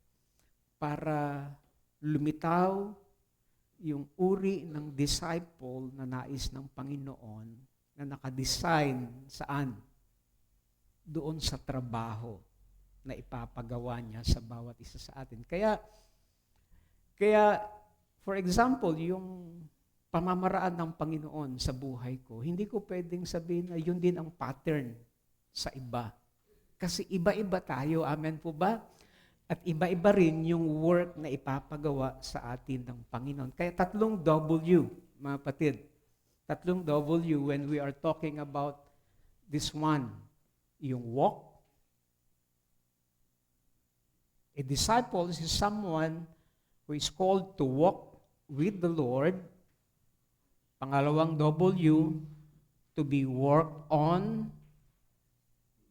S1: para lumitaw yung uri ng disciple na nais ng Panginoon na nakadesign saan? Doon sa trabaho na ipapagawa niya sa bawat isa sa atin. Kaya for example, yung pamamaraan ng Panginoon sa buhay ko, hindi ko pwedeng sabihin na yun din ang pattern sa iba. Kasi iba-iba tayo, amen po ba? At iba-iba rin yung work na ipapagawa sa atin ng Panginoon. Kaya 3 W, mga kapatid. 3 W when we are talking about this one. Yung walk. A disciple is someone who is called to walk with the Lord. Pangalawang W, to be worked on.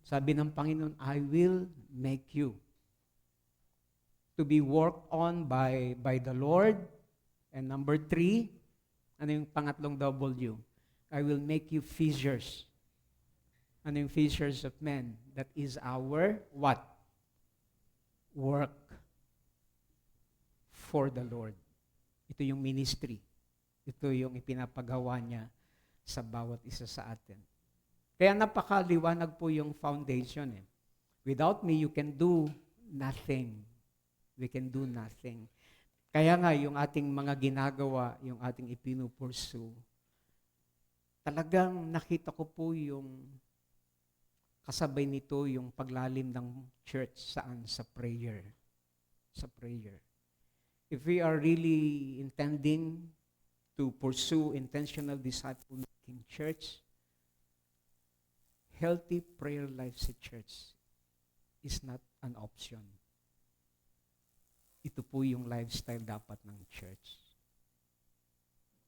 S1: Sabi ng Panginoon, I will make you. To be worked on by the Lord. And number 3, ano yung pangatlong W? I will make you fishers. Ano yung fishers of men? That is our what? Work for the Lord. Ito yung ministry. Ito yung ipinapagawa niya sa bawat isa sa atin. Kaya napakaliwanag po yung foundation. Without me, you can do nothing. We can do nothing. Kaya nga, yung ating mga ginagawa, yung ating ipinupursu, talagang nakita ko po yung kasabay nito yung paglalim ng church saan? Sa prayer. Sa prayer. If we are really intending to pursue intentional disciple-making church, healthy prayer life sa church is not an option. Ito po yung lifestyle dapat ng church.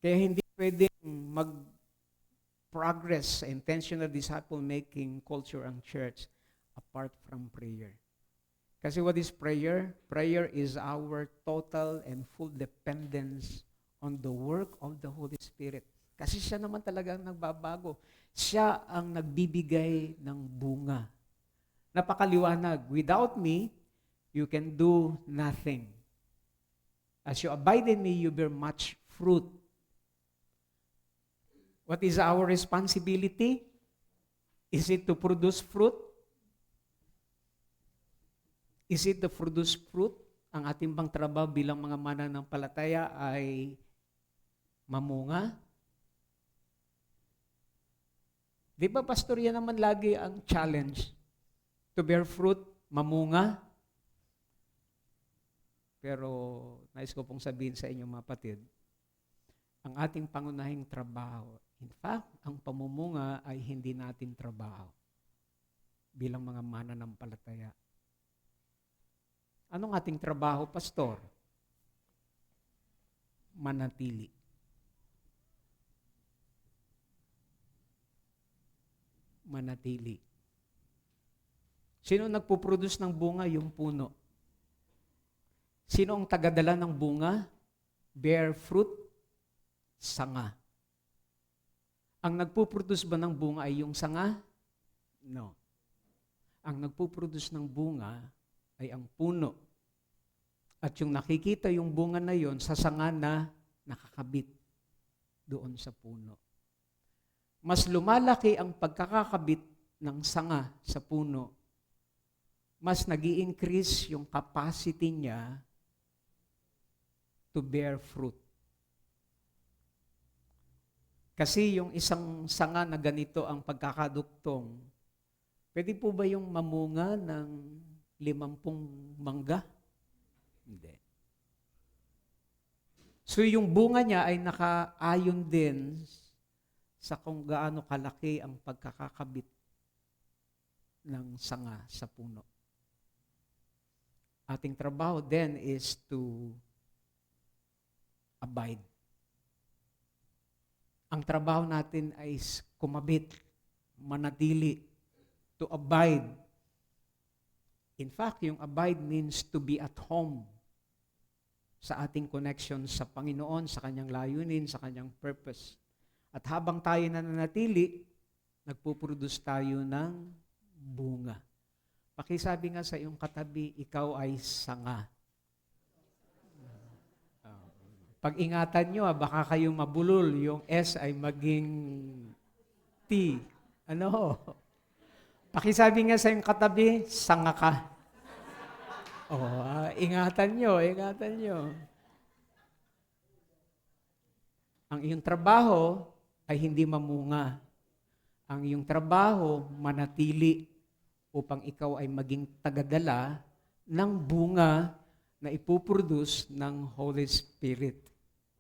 S1: Kaya hindi pwedeng mag-progress sa intentional disciple-making culture ang church apart from prayer. Kasi what is prayer? Prayer is our total and full dependence on the work of the Holy Spirit. Kasi siya naman talagang nagbabago. Siya ang nagbibigay ng bunga. Napakaliwanag. Without me, you can do nothing. As you abide in me, you bear much fruit. What is our responsibility? Is it to produce fruit? Is it to produce fruit? Ang ating bang trabaho bilang mga mananampalataya ay mamunga? Di ba, pastor, yan naman lagi ang challenge. To bear fruit, mamunga. Pero nais ko pong sabihin sa inyo, mga kapatid, ang ating pangunahing trabaho, in fact, ang pamumunga ay hindi natin trabaho bilang mga mananampalataya. Anong ating trabaho, pastor? Manatili. Manatili. Sino nagpo-produce ng bunga? Yung puno. Sino ang tagadala ng bunga? Bear fruit? Sanga. Ang nagpo-produce ba ng bunga ay yung sanga? No. Ang nagpo-produce ng bunga ay ang puno. At yung nakikita yung bunga na yon sa sanga na nakakabit doon sa puno. Mas lumalaki ang pagkakakabit ng sanga sa puno, mas nag-i-increase yung capacity niya to bear fruit. Kasi yung isang sanga na ganito ang pagkakaduktong, pwede po ba yung mamunga ng 50 mangga? Hindi. So yung bunga niya ay nakaayon din sa kung gaano kalaki ang pagkakakabit ng sanga sa puno. Ating trabaho then is to abide. Ang trabaho natin ay kumabit, manatili, to abide. In fact, yung abide means to be at home sa ating connection sa Panginoon, sa Kanyang layunin, sa Kanyang purpose. At habang tayo nananatili, nagpuproduce tayo ng bunga. Pakisabi nga sa iyong katabi, ikaw ay sanga. Pag-ingatan nyo, baka kayong mabulol, yung S ay maging T. Ano? Pakisabi nga sa iyong katabi, sanga ka. Ingatan nyo, ingatan nyo. Ang iyong trabaho ay hindi mamunga. Ang iyong trabaho, manatili upang ikaw ay maging tagadala ng bunga na ipuproduce ng Holy Spirit.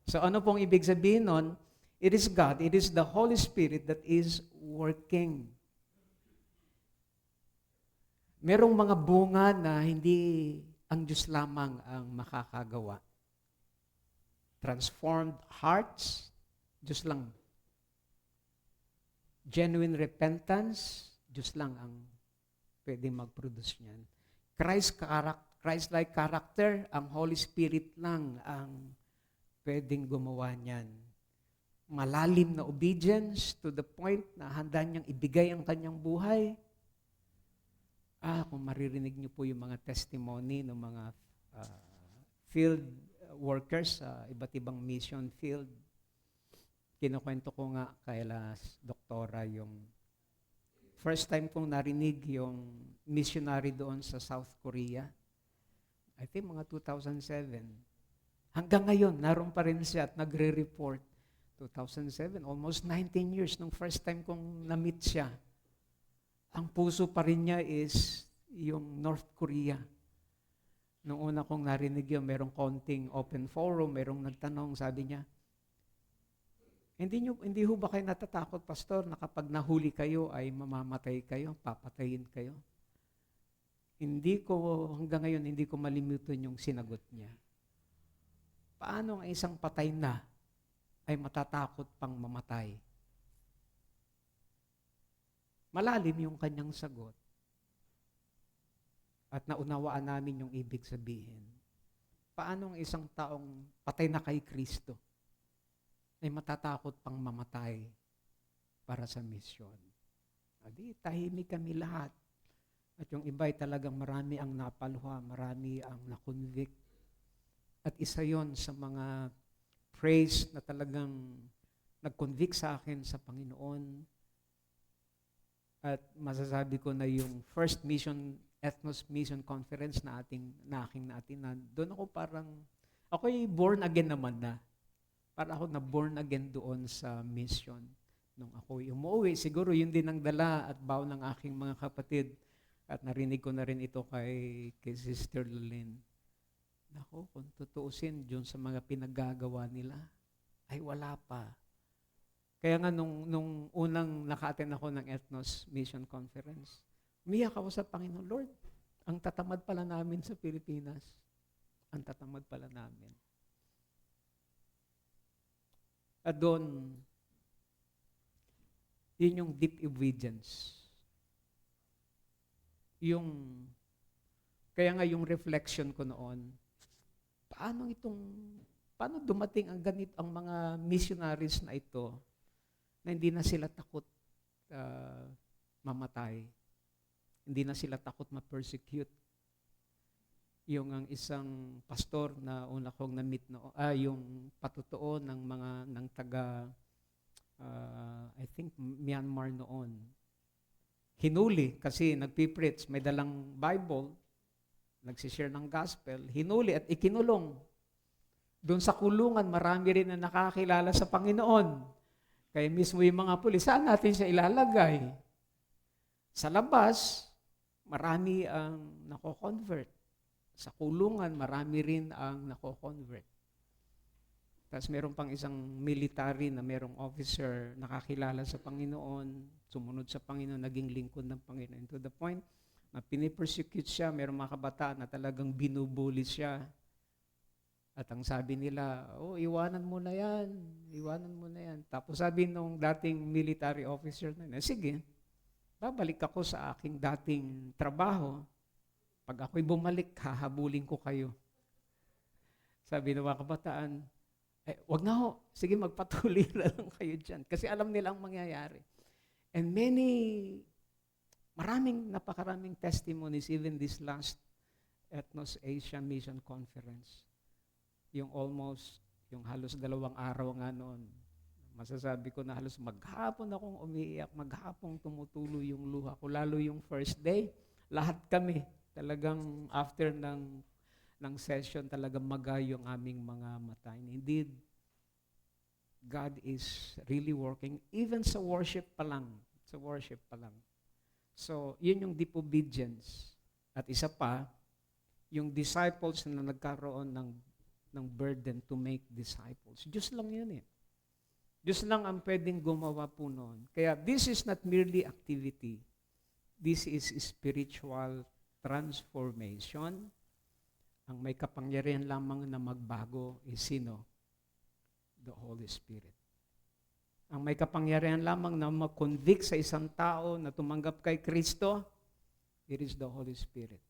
S1: So ano pong ibig sabihin nun? It is God, it is the Holy Spirit that is working. Merong mga bunga na hindi ang Diyos lamang ang makakagawa. Transformed hearts, Diyos lang. Genuine repentance, Diyos lang ang pwedeng mag-produce niyan. Christ-like character, ang Holy Spirit lang ang pwedeng gumawa niyan. Malalim na obedience to the point na handa niyang ibigay ang kanyang buhay. Kung maririnig niyo po yung mga testimony ng mga field workers sa iba't ibang mission field, kinukwento ko nga kay Doktora yung first time kong narinig yung missionary doon sa South Korea. I think mga 2007. Hanggang ngayon, naroon pa rin siya at nagre-report. 2007, almost 19 years nung first time kong na-meet siya. Ang puso pa rin niya is yung North Korea. Nung una kong narinig yun, merong konting open forum, merong nagtanong, sabi niya, hindi ho ba kayo natatakot, Pastor, na kapag nahuli kayo ay mamamatay kayo, papatayin kayo? Hanggang ngayon, hindi ko malimutan yung sinagot niya. Paano ang isang patay na ay matatakot pang mamatay? Malalim yung kanyang sagot. At naunawaan namin yung ibig sabihin. Paano ang isang taong patay na kay Kristo ay matatakot pang mamatay para sa misyon? Adi, tahimik kami lahat. At yung iba ay talagang marami ang napaluha, marami ang nakonvict. At isa yon sa mga praise na talagang nag-convict sa akin sa Panginoon. At masasabi ko na yung first ethnos mission conference na aking naatinan, doon ako'y born again naman na. Para ako na born again doon sa mission. Nung ako'y umuwi, siguro yun din ang dala at baon ng aking mga kapatid. At narinig ko na rin ito kay Sister Lulene. Nako, kung tutuusin dun sa mga pinaggagawa nila, ay wala pa. Kaya nga nung unang naka-attend ako ng Ethnos Mission Conference, umiyak ako sa Panginoon, Lord, ang tatamad pala namin sa Pilipinas. Ang tatamad pala namin. At doon, yun yung deep obedience. Kaya nga yung reflection ko noon, paano dumating ang mga missionaries na ito na hindi na sila takot mamatay. Hindi na sila takot ma-persecute. Yung ang isang pastor na una kong na-meet yung patutuo ng taga I think Myanmar noon. Hinuli kasi nagpipreach, may dalang Bible, nagsishare ng gospel, hinuli at ikinulong. Doon sa kulungan, marami rin na nakakilala sa Panginoon. Kaya mismo yung mga pulis, saan natin siya ilalagay? Sa labas, marami ang nako-convert. Sa kulungan, marami rin ang nako-convert. Tapos meron pang isang military na merong officer nakakilala sa Panginoon, sumunod sa Panginoon, naging lingkod ng Panginoon. To the point na pinipersecute siya, merong mga kabataan na talagang binubuli siya. At ang sabi nila, iwanan mo na yan, iwanan mo na yan. Tapos sabi nung dating military officer na, sige, babalik ako sa aking dating trabaho. Pag ako'y bumalik, hahabulin ko kayo. Sabi ng mga kabataan, wag na ho. Sige, magpatuloy na lang kayo dyan. Kasi alam nila ang mangyayari. And napakaraming testimonies, even this last Ethnos Asian Mission Conference. Yung halos 2 araw nga noon. Masasabi ko na halos maghapon akong umiiyak, maghapong tumutulo yung luha ko. Lalo yung first day, lahat kami talagang after ng session talagang magayo ang aming mga mata. And indeed, God is really working even sa worship pa lang. So, yun yung deep obedience. At isa pa, yung disciples na nagkaroon ng burden to make disciples. Diyos lang yun eh. Diyos lang ang pwedeng gumawa po noon. Kaya this is not merely activity. This is spiritual transformation. Ang may kapangyarihan lamang na magbago is sino? The Holy Spirit. Ang may kapangyarihan lamang na mag-convict sa isang tao na tumanggap kay Kristo, it is the Holy Spirit.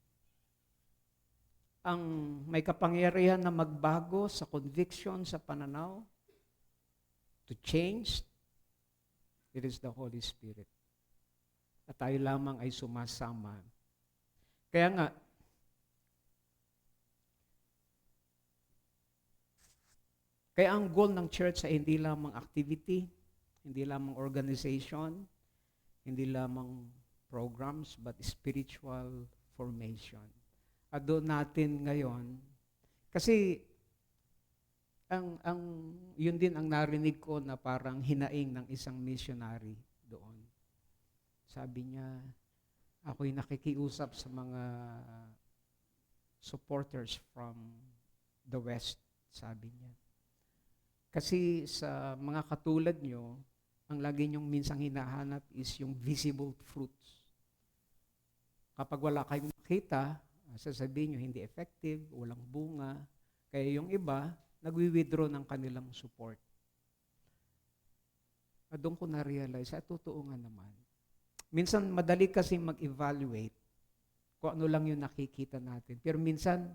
S1: Ang may kapangyarihan na magbago sa conviction, sa pananaw, to change, it is the Holy Spirit. At tayo lamang ay sumasama. Kaya nga, ang goal ng church ay hindi lamang activity, hindi lamang organization, hindi lamang programs, but spiritual formation. At doon natin ngayon, kasi yun din ang narinig ko na parang hinaing ng isang missionary doon. Sabi niya, ako'y nakikiusap sa mga supporters from the West, sabi niya. Kasi sa mga katulad nyo, ang lagi nyong minsang hinahanap is yung visible fruits. Kapag wala kayong makita, sasabihin nyo hindi effective, walang bunga, kaya yung iba, nagwi-withdraw ng kanilang support. At doon ko na-realize, totoo nga naman. Minsan, madali kasi mag-evaluate kung ano lang yung nakikita natin. Pero minsan,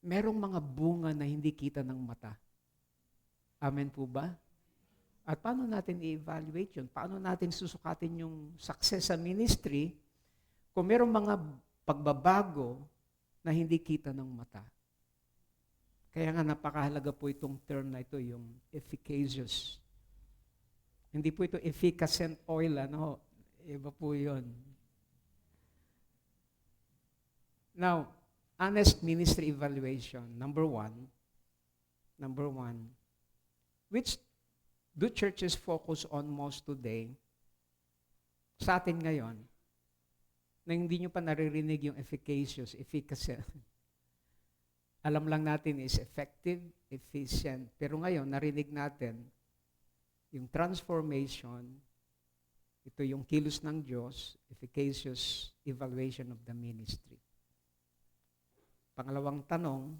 S1: merong mga bunga na hindi kita ng mata. Amen po ba? At paano natin i-evaluate yun? Paano natin susukatin yung success sa ministry kung merong mga pagbabago na hindi kita ng mata? Kaya nga napakahalaga po itong term na ito, yung efficacious. Hindi po ito efficacent oil, iba po yun. Now, honest ministry evaluation, number one, which do churches focus on most today, sa atin ngayon, na hindi nyo pa naririnig yung efficacent. Alam lang natin is effective, efficient. Pero ngayon, narinig natin yung transformation, ito yung kilos ng Diyos, efficacious evaluation of the ministry. Pangalawang tanong,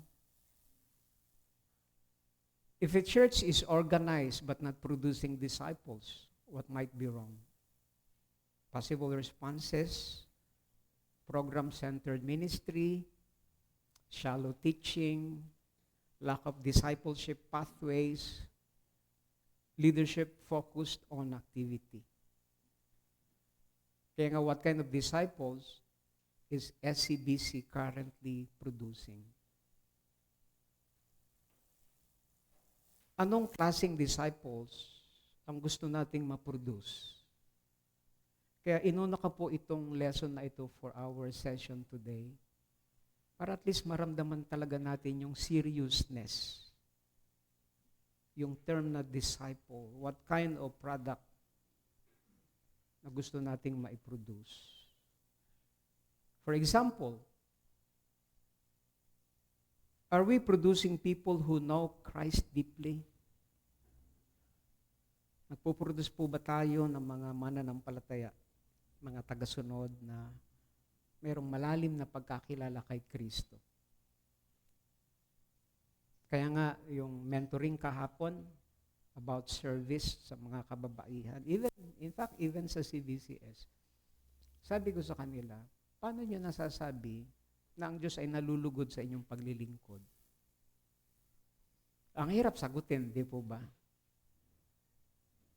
S1: if a church is organized but not producing disciples, what might be wrong? Possible responses, program-centered ministry, shallow teaching, lack of discipleship pathways, leadership focused on activity. Kaya nga, what kind of disciples is SCBC currently producing? Anong klaseng disciples ang gusto nating ma-produce? Kaya inuna ka po itong lesson na ito for our session today para at least maramdaman talaga natin yung seriousness. Yung term na disciple, what kind of product na gusto nating maiproduce. For example, are we producing people who know Christ deeply? Nagpo-produce po ba tayo ng mga mananampalataya, mga tagasunod na merong malalim na pagkakilala kay Kristo? Kaya nga, yung mentoring kahapon about service sa mga kababaihan, even sa CBCS, sabi ko sa kanila, paano nyo nasasabi na ang Diyos ay nalulugod sa inyong paglilingkod? Ang hirap sagutin, di po ba?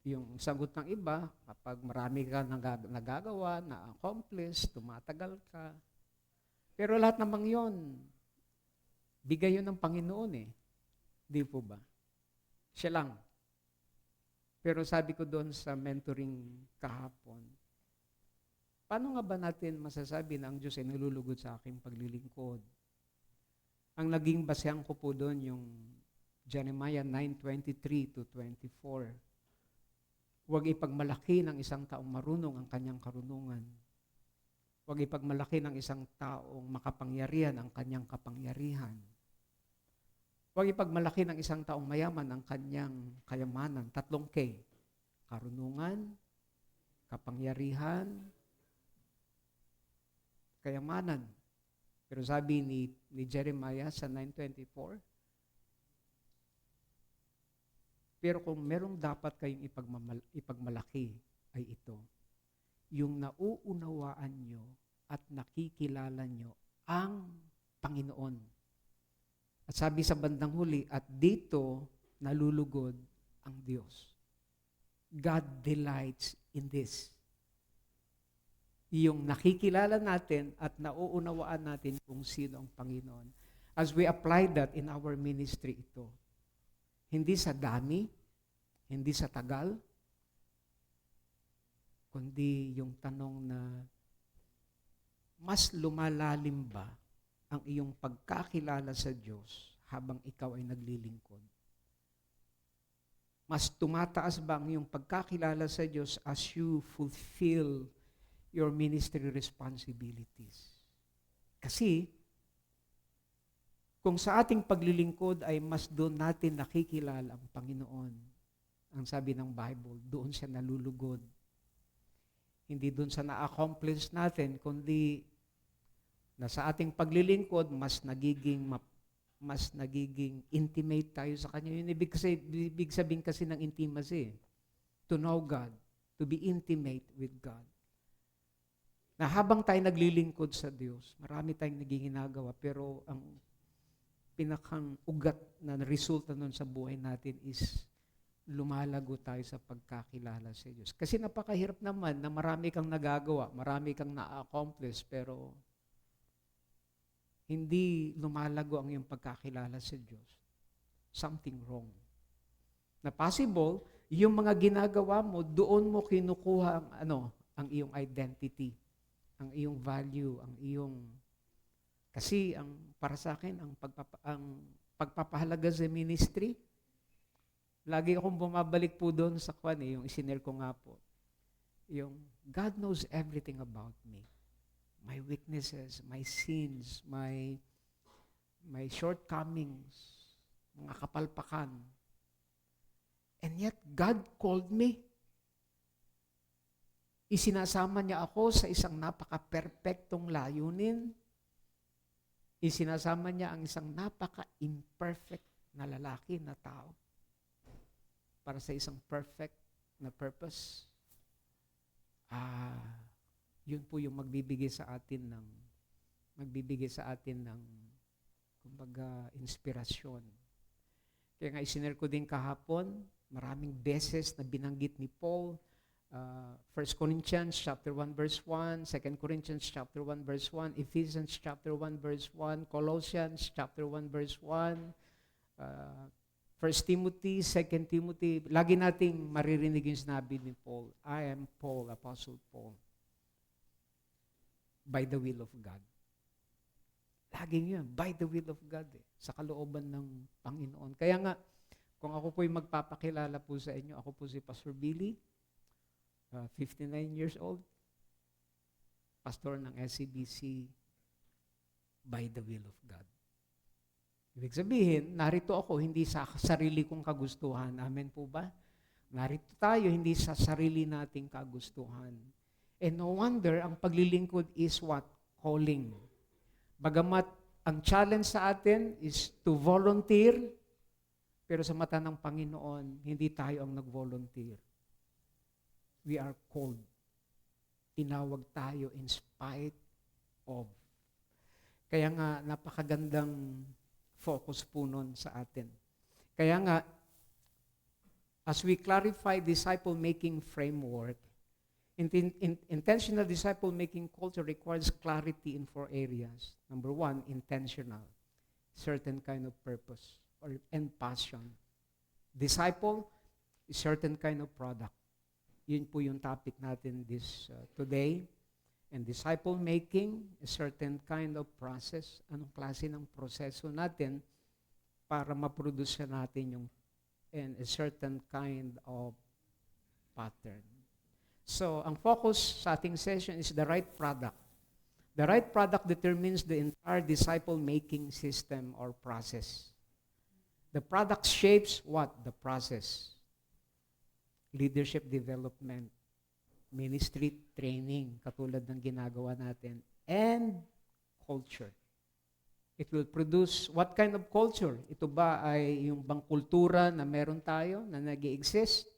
S1: Yung sagot ng iba, kapag marami ka nagagawa, na-accomplish, tumatagal ka. Pero lahat namang yon, bigay yun ng Panginoon eh. Di po ba? Siya lang. Pero sabi ko doon sa mentoring kahapon, paano nga ba natin masasabi na ang Diyos ay nalulugod sa aking paglilingkod? Ang naging basehan ko po doon yung Jeremiah 9:23 to 24. Huwag ipagmalaki ng isang taong marunong ang kanyang karunungan. Huwag ipagmalaki ng isang taong makapangyarihan ang kanyang kapangyarihan. Huwag ipagmalaki ng isang taong mayaman ang kanyang kayamanan. 3 K. Karunungan, kapangyarihan, kayamanan. Pero sabi ni Jeremiah sa 9:24, pero kung merong dapat kayong ipagmalaki ay ito, yung nauunawaan nyo at nakikilala nyo ang Panginoon. At sabi sa bandang huli, at dito nalulugod ang Diyos. God delights in this. Yung nakikilala natin at nauunawaan natin kung sino ang Panginoon. As we apply that in our ministry ito, hindi sa dami, hindi sa tagal, kundi yung tanong na mas lumalalim ba ang iyong pagkakilala sa Diyos habang ikaw ay naglilingkod? Mas tumataas ba ang iyong pagkakilala sa Diyos as you fulfill your ministry responsibilities? Kasi, kung sa ating paglilingkod ay mas doon natin nakikilala ang Panginoon, ang sabi ng Bible, doon siya nalulugod. Hindi doon sa na-accomplish natin, kundi na sa ating paglilingkod, mas nagiging intimate tayo sa Kanya. Yun ibig sabihin kasi ng intimacy. To know God, to be intimate with God. Na habang tayo naglilingkod sa Diyos, marami tayong naging ginagawa, pero ang pinakang ugat na resulta nun sa buhay natin is lumalago tayo sa pagkakilala sa Diyos. Kasi napakahirap naman na marami kang nagagawa, marami kang na-accomplish, pero hindi lumalago ang iyong pagkakilala sa Diyos. Something wrong. Na possible, yung mga ginagawa mo, doon mo kinukuha ang iyong identity, ang iyong value, ang iyong... Kasi para sa akin, ang pagpapahalaga sa ministry, lagi akong bumabalik po doon sa yung isinare ko nga po. Yung God knows everything about me. My weaknesses, my sins, my shortcomings, mga kapalpakan. And yet, God called me. Isinasama niya ako sa isang napaka-perfectong layunin. Isinasama niya ang isang napaka-imperfect na lalaki na tao para sa isang perfect na purpose. Yun po yung magbibigay sa atin ng kumbaga inspirasyon. Kaya nga isinare ko din kahapon, maraming beses na binanggit ni Paul, 1 Corinthians chapter 1 verse 1, 2 Corinthians chapter 1 verse 1, Ephesians chapter 1 verse 1, Colossians chapter 1 verse 1, 1 Timothy, 2 Timothy, lagi nating maririnig yung sinabi ni Paul, I am Paul, Apostle Paul, by the will of God. Laging yun, by the will of God, sa kalooban ng Panginoon. Kaya nga, kung ako po'y magpapakilala po sa inyo, ako po si Pastor Billy, 59 years old, pastor ng SCBC, by the will of God. Ibig sabihin, narito ako hindi sa sarili kong kagustuhan. Amen po ba? Narito tayo, hindi sa sarili nating kagustuhan. And no wonder, ang paglilingkod is what? Calling. Bagamat ang challenge sa atin is to volunteer, pero sa mata ng Panginoon, hindi tayo ang nag-volunteer. We are called. Tinawag tayo in spite of. Kaya nga, napakagandang focus po nun sa atin. Kaya nga, as we clarify disciple-making framework, intentional disciple-making culture requires clarity in 4 areas. Number 1, intentional. Certain kind of purpose and passion. Disciple is certain kind of product. Yun po yung topic natin today. And disciple-making is certain kind of process. Anong klase ng proseso natin para ma-produce natin yung and a certain kind of pattern. So, ang focus sa ating session is the right product. The right product determines the entire disciple-making system or process. The product shapes what? The process. Leadership development, ministry training, katulad ng ginagawa natin, and culture. It will produce what kind of culture? Ito ba ay yung bang kultura na meron tayo, na nag-i-exist?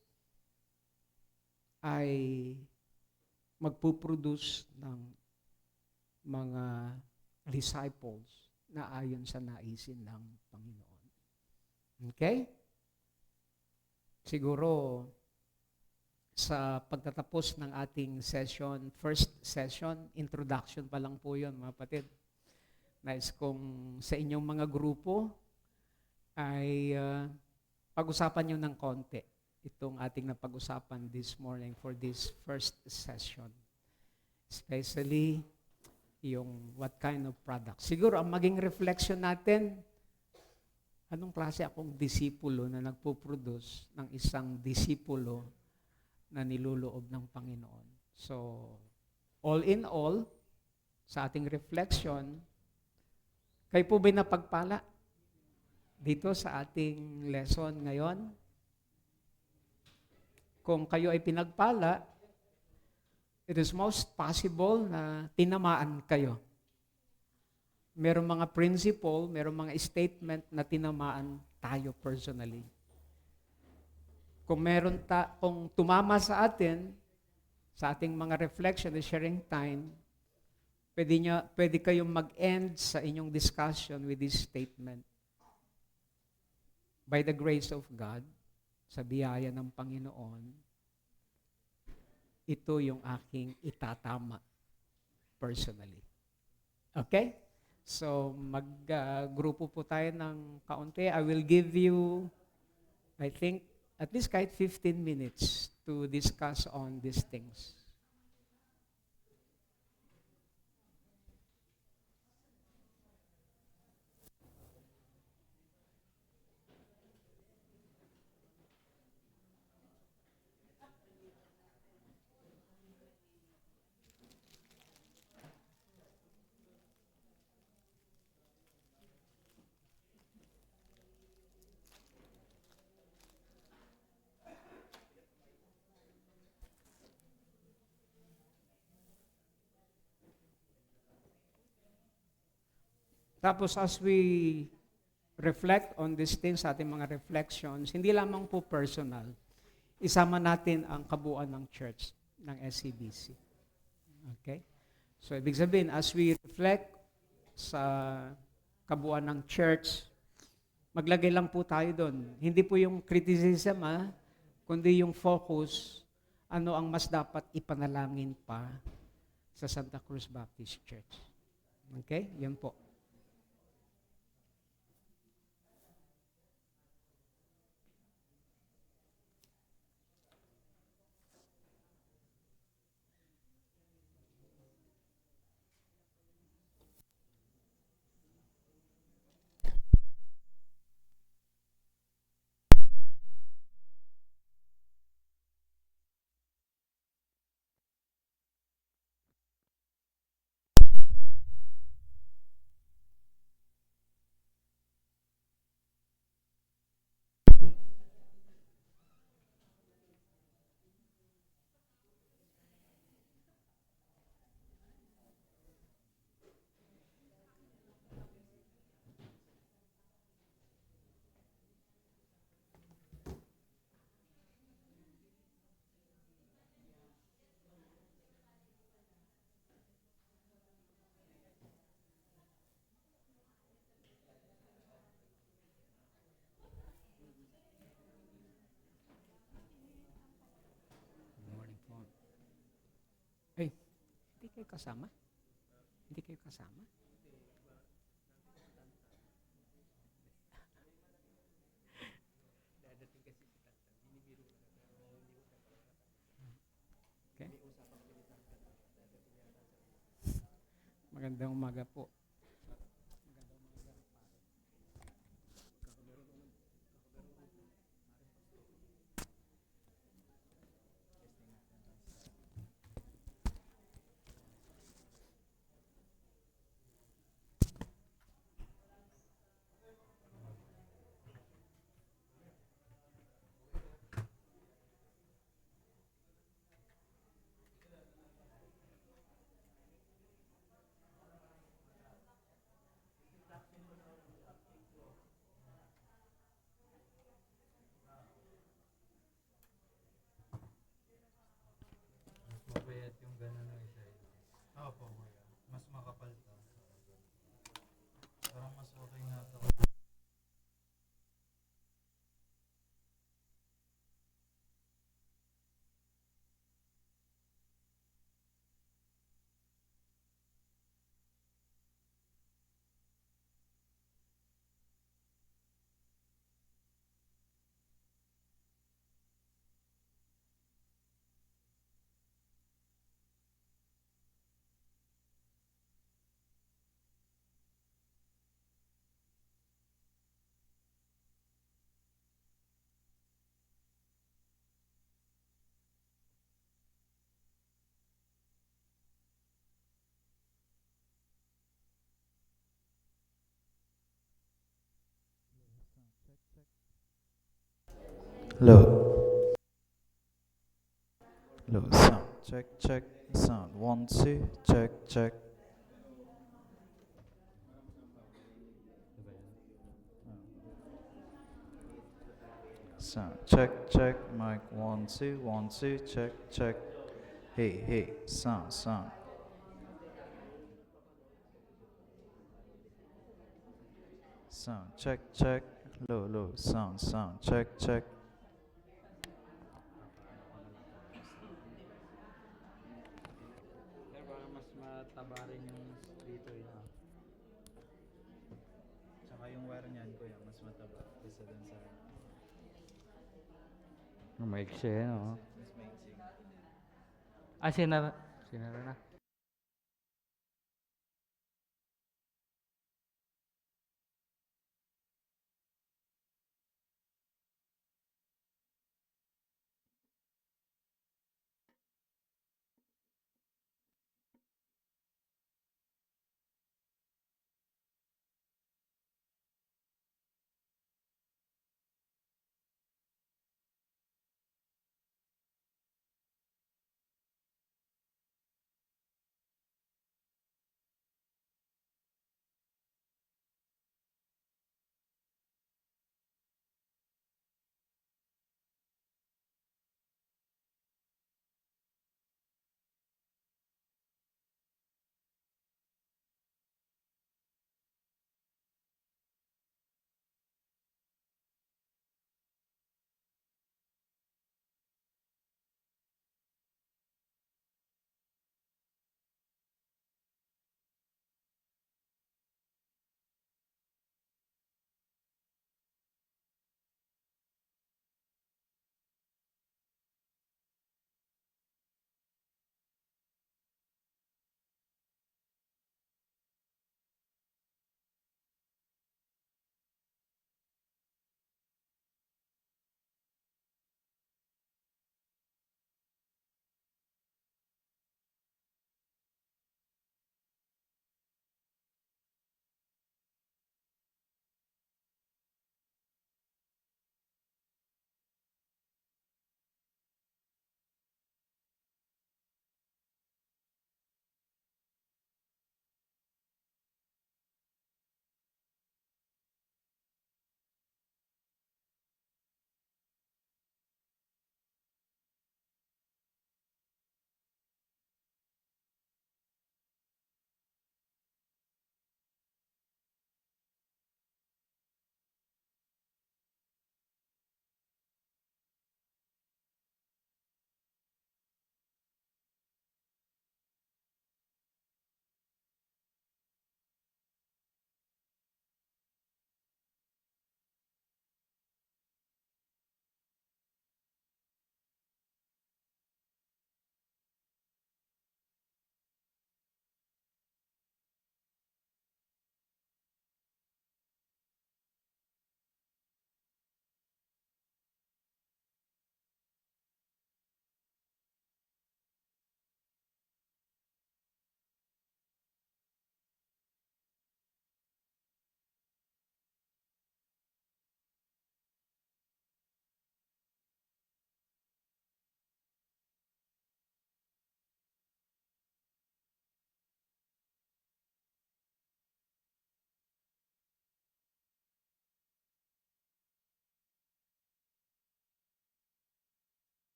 S1: Ay magpuproduce ng mga disciples na ayon sa naisin ng Panginoon. Okay? Siguro, sa pagtatapos ng ating session, first session, introduction pa lang po yun, mga kapatid. Nais kung sa inyong mga grupo ay pag-usapan nyo ng konti itong ating napag-usapan this morning for this first session. Especially yung what kind of product. Siguro ang maging reflection natin, anong klase akong disipulo na nagpo-produce ng isang disipulo na niluloob ng Panginoon. So, all in all, sa ating reflection, kayo po ba'y napagpala dito sa ating lesson ngayon? Kung kayo ay pinagpala, it is most possible na tinamaan kayo. Merong mga principle, merong mga statement na tinamaan tayo personally. Kung tumama sa atin, sa ating mga reflection and sharing time, pwede kayong mag-end sa inyong discussion with this statement. By the grace of God, sa biyaya ng Panginoon, ito yung aking itatama personally. Okay? So, mag-grupo po tayo ng kaunti. I will give you, I think, at least kahit 15 minutes to discuss on these things. Tapos as we reflect on these things, sa ating mga reflections, hindi lamang po personal, isama natin ang kabuuan ng church, ng SCBC. Okay? So, ibig sabihin, as we reflect sa kabuuan ng church, maglagay lang po tayo doon. Hindi po yung criticism, kundi yung focus, ano ang mas dapat ipanalangin pa sa Santa Cruz Baptist Church. Okay? Yun po. kayo kasama? Hindi kayo kasama? Okay. Magandang umaga po.
S3: Mapayat yung gano'n ng isa. Opo, kuya. Mas makapal to. Parang mas okay nga to. Hello. Hello. Sound. Check, check. Sound. 1, 2. Check, check. Sound. Check, check. Mic 1, 2. 1, 2. Check, check. Hey, hey. Sound, sound. Sound. Check, check. Low, low. Sound, sound. Check, check.
S4: Pero baka mas mataba rin yung dito yun.
S3: Tsaka yung wire niyan, kuya, mas mataba kaysa dun sa...
S4: Maiksi, no?
S3: Mas maiksi.
S4: Ah, sinara na.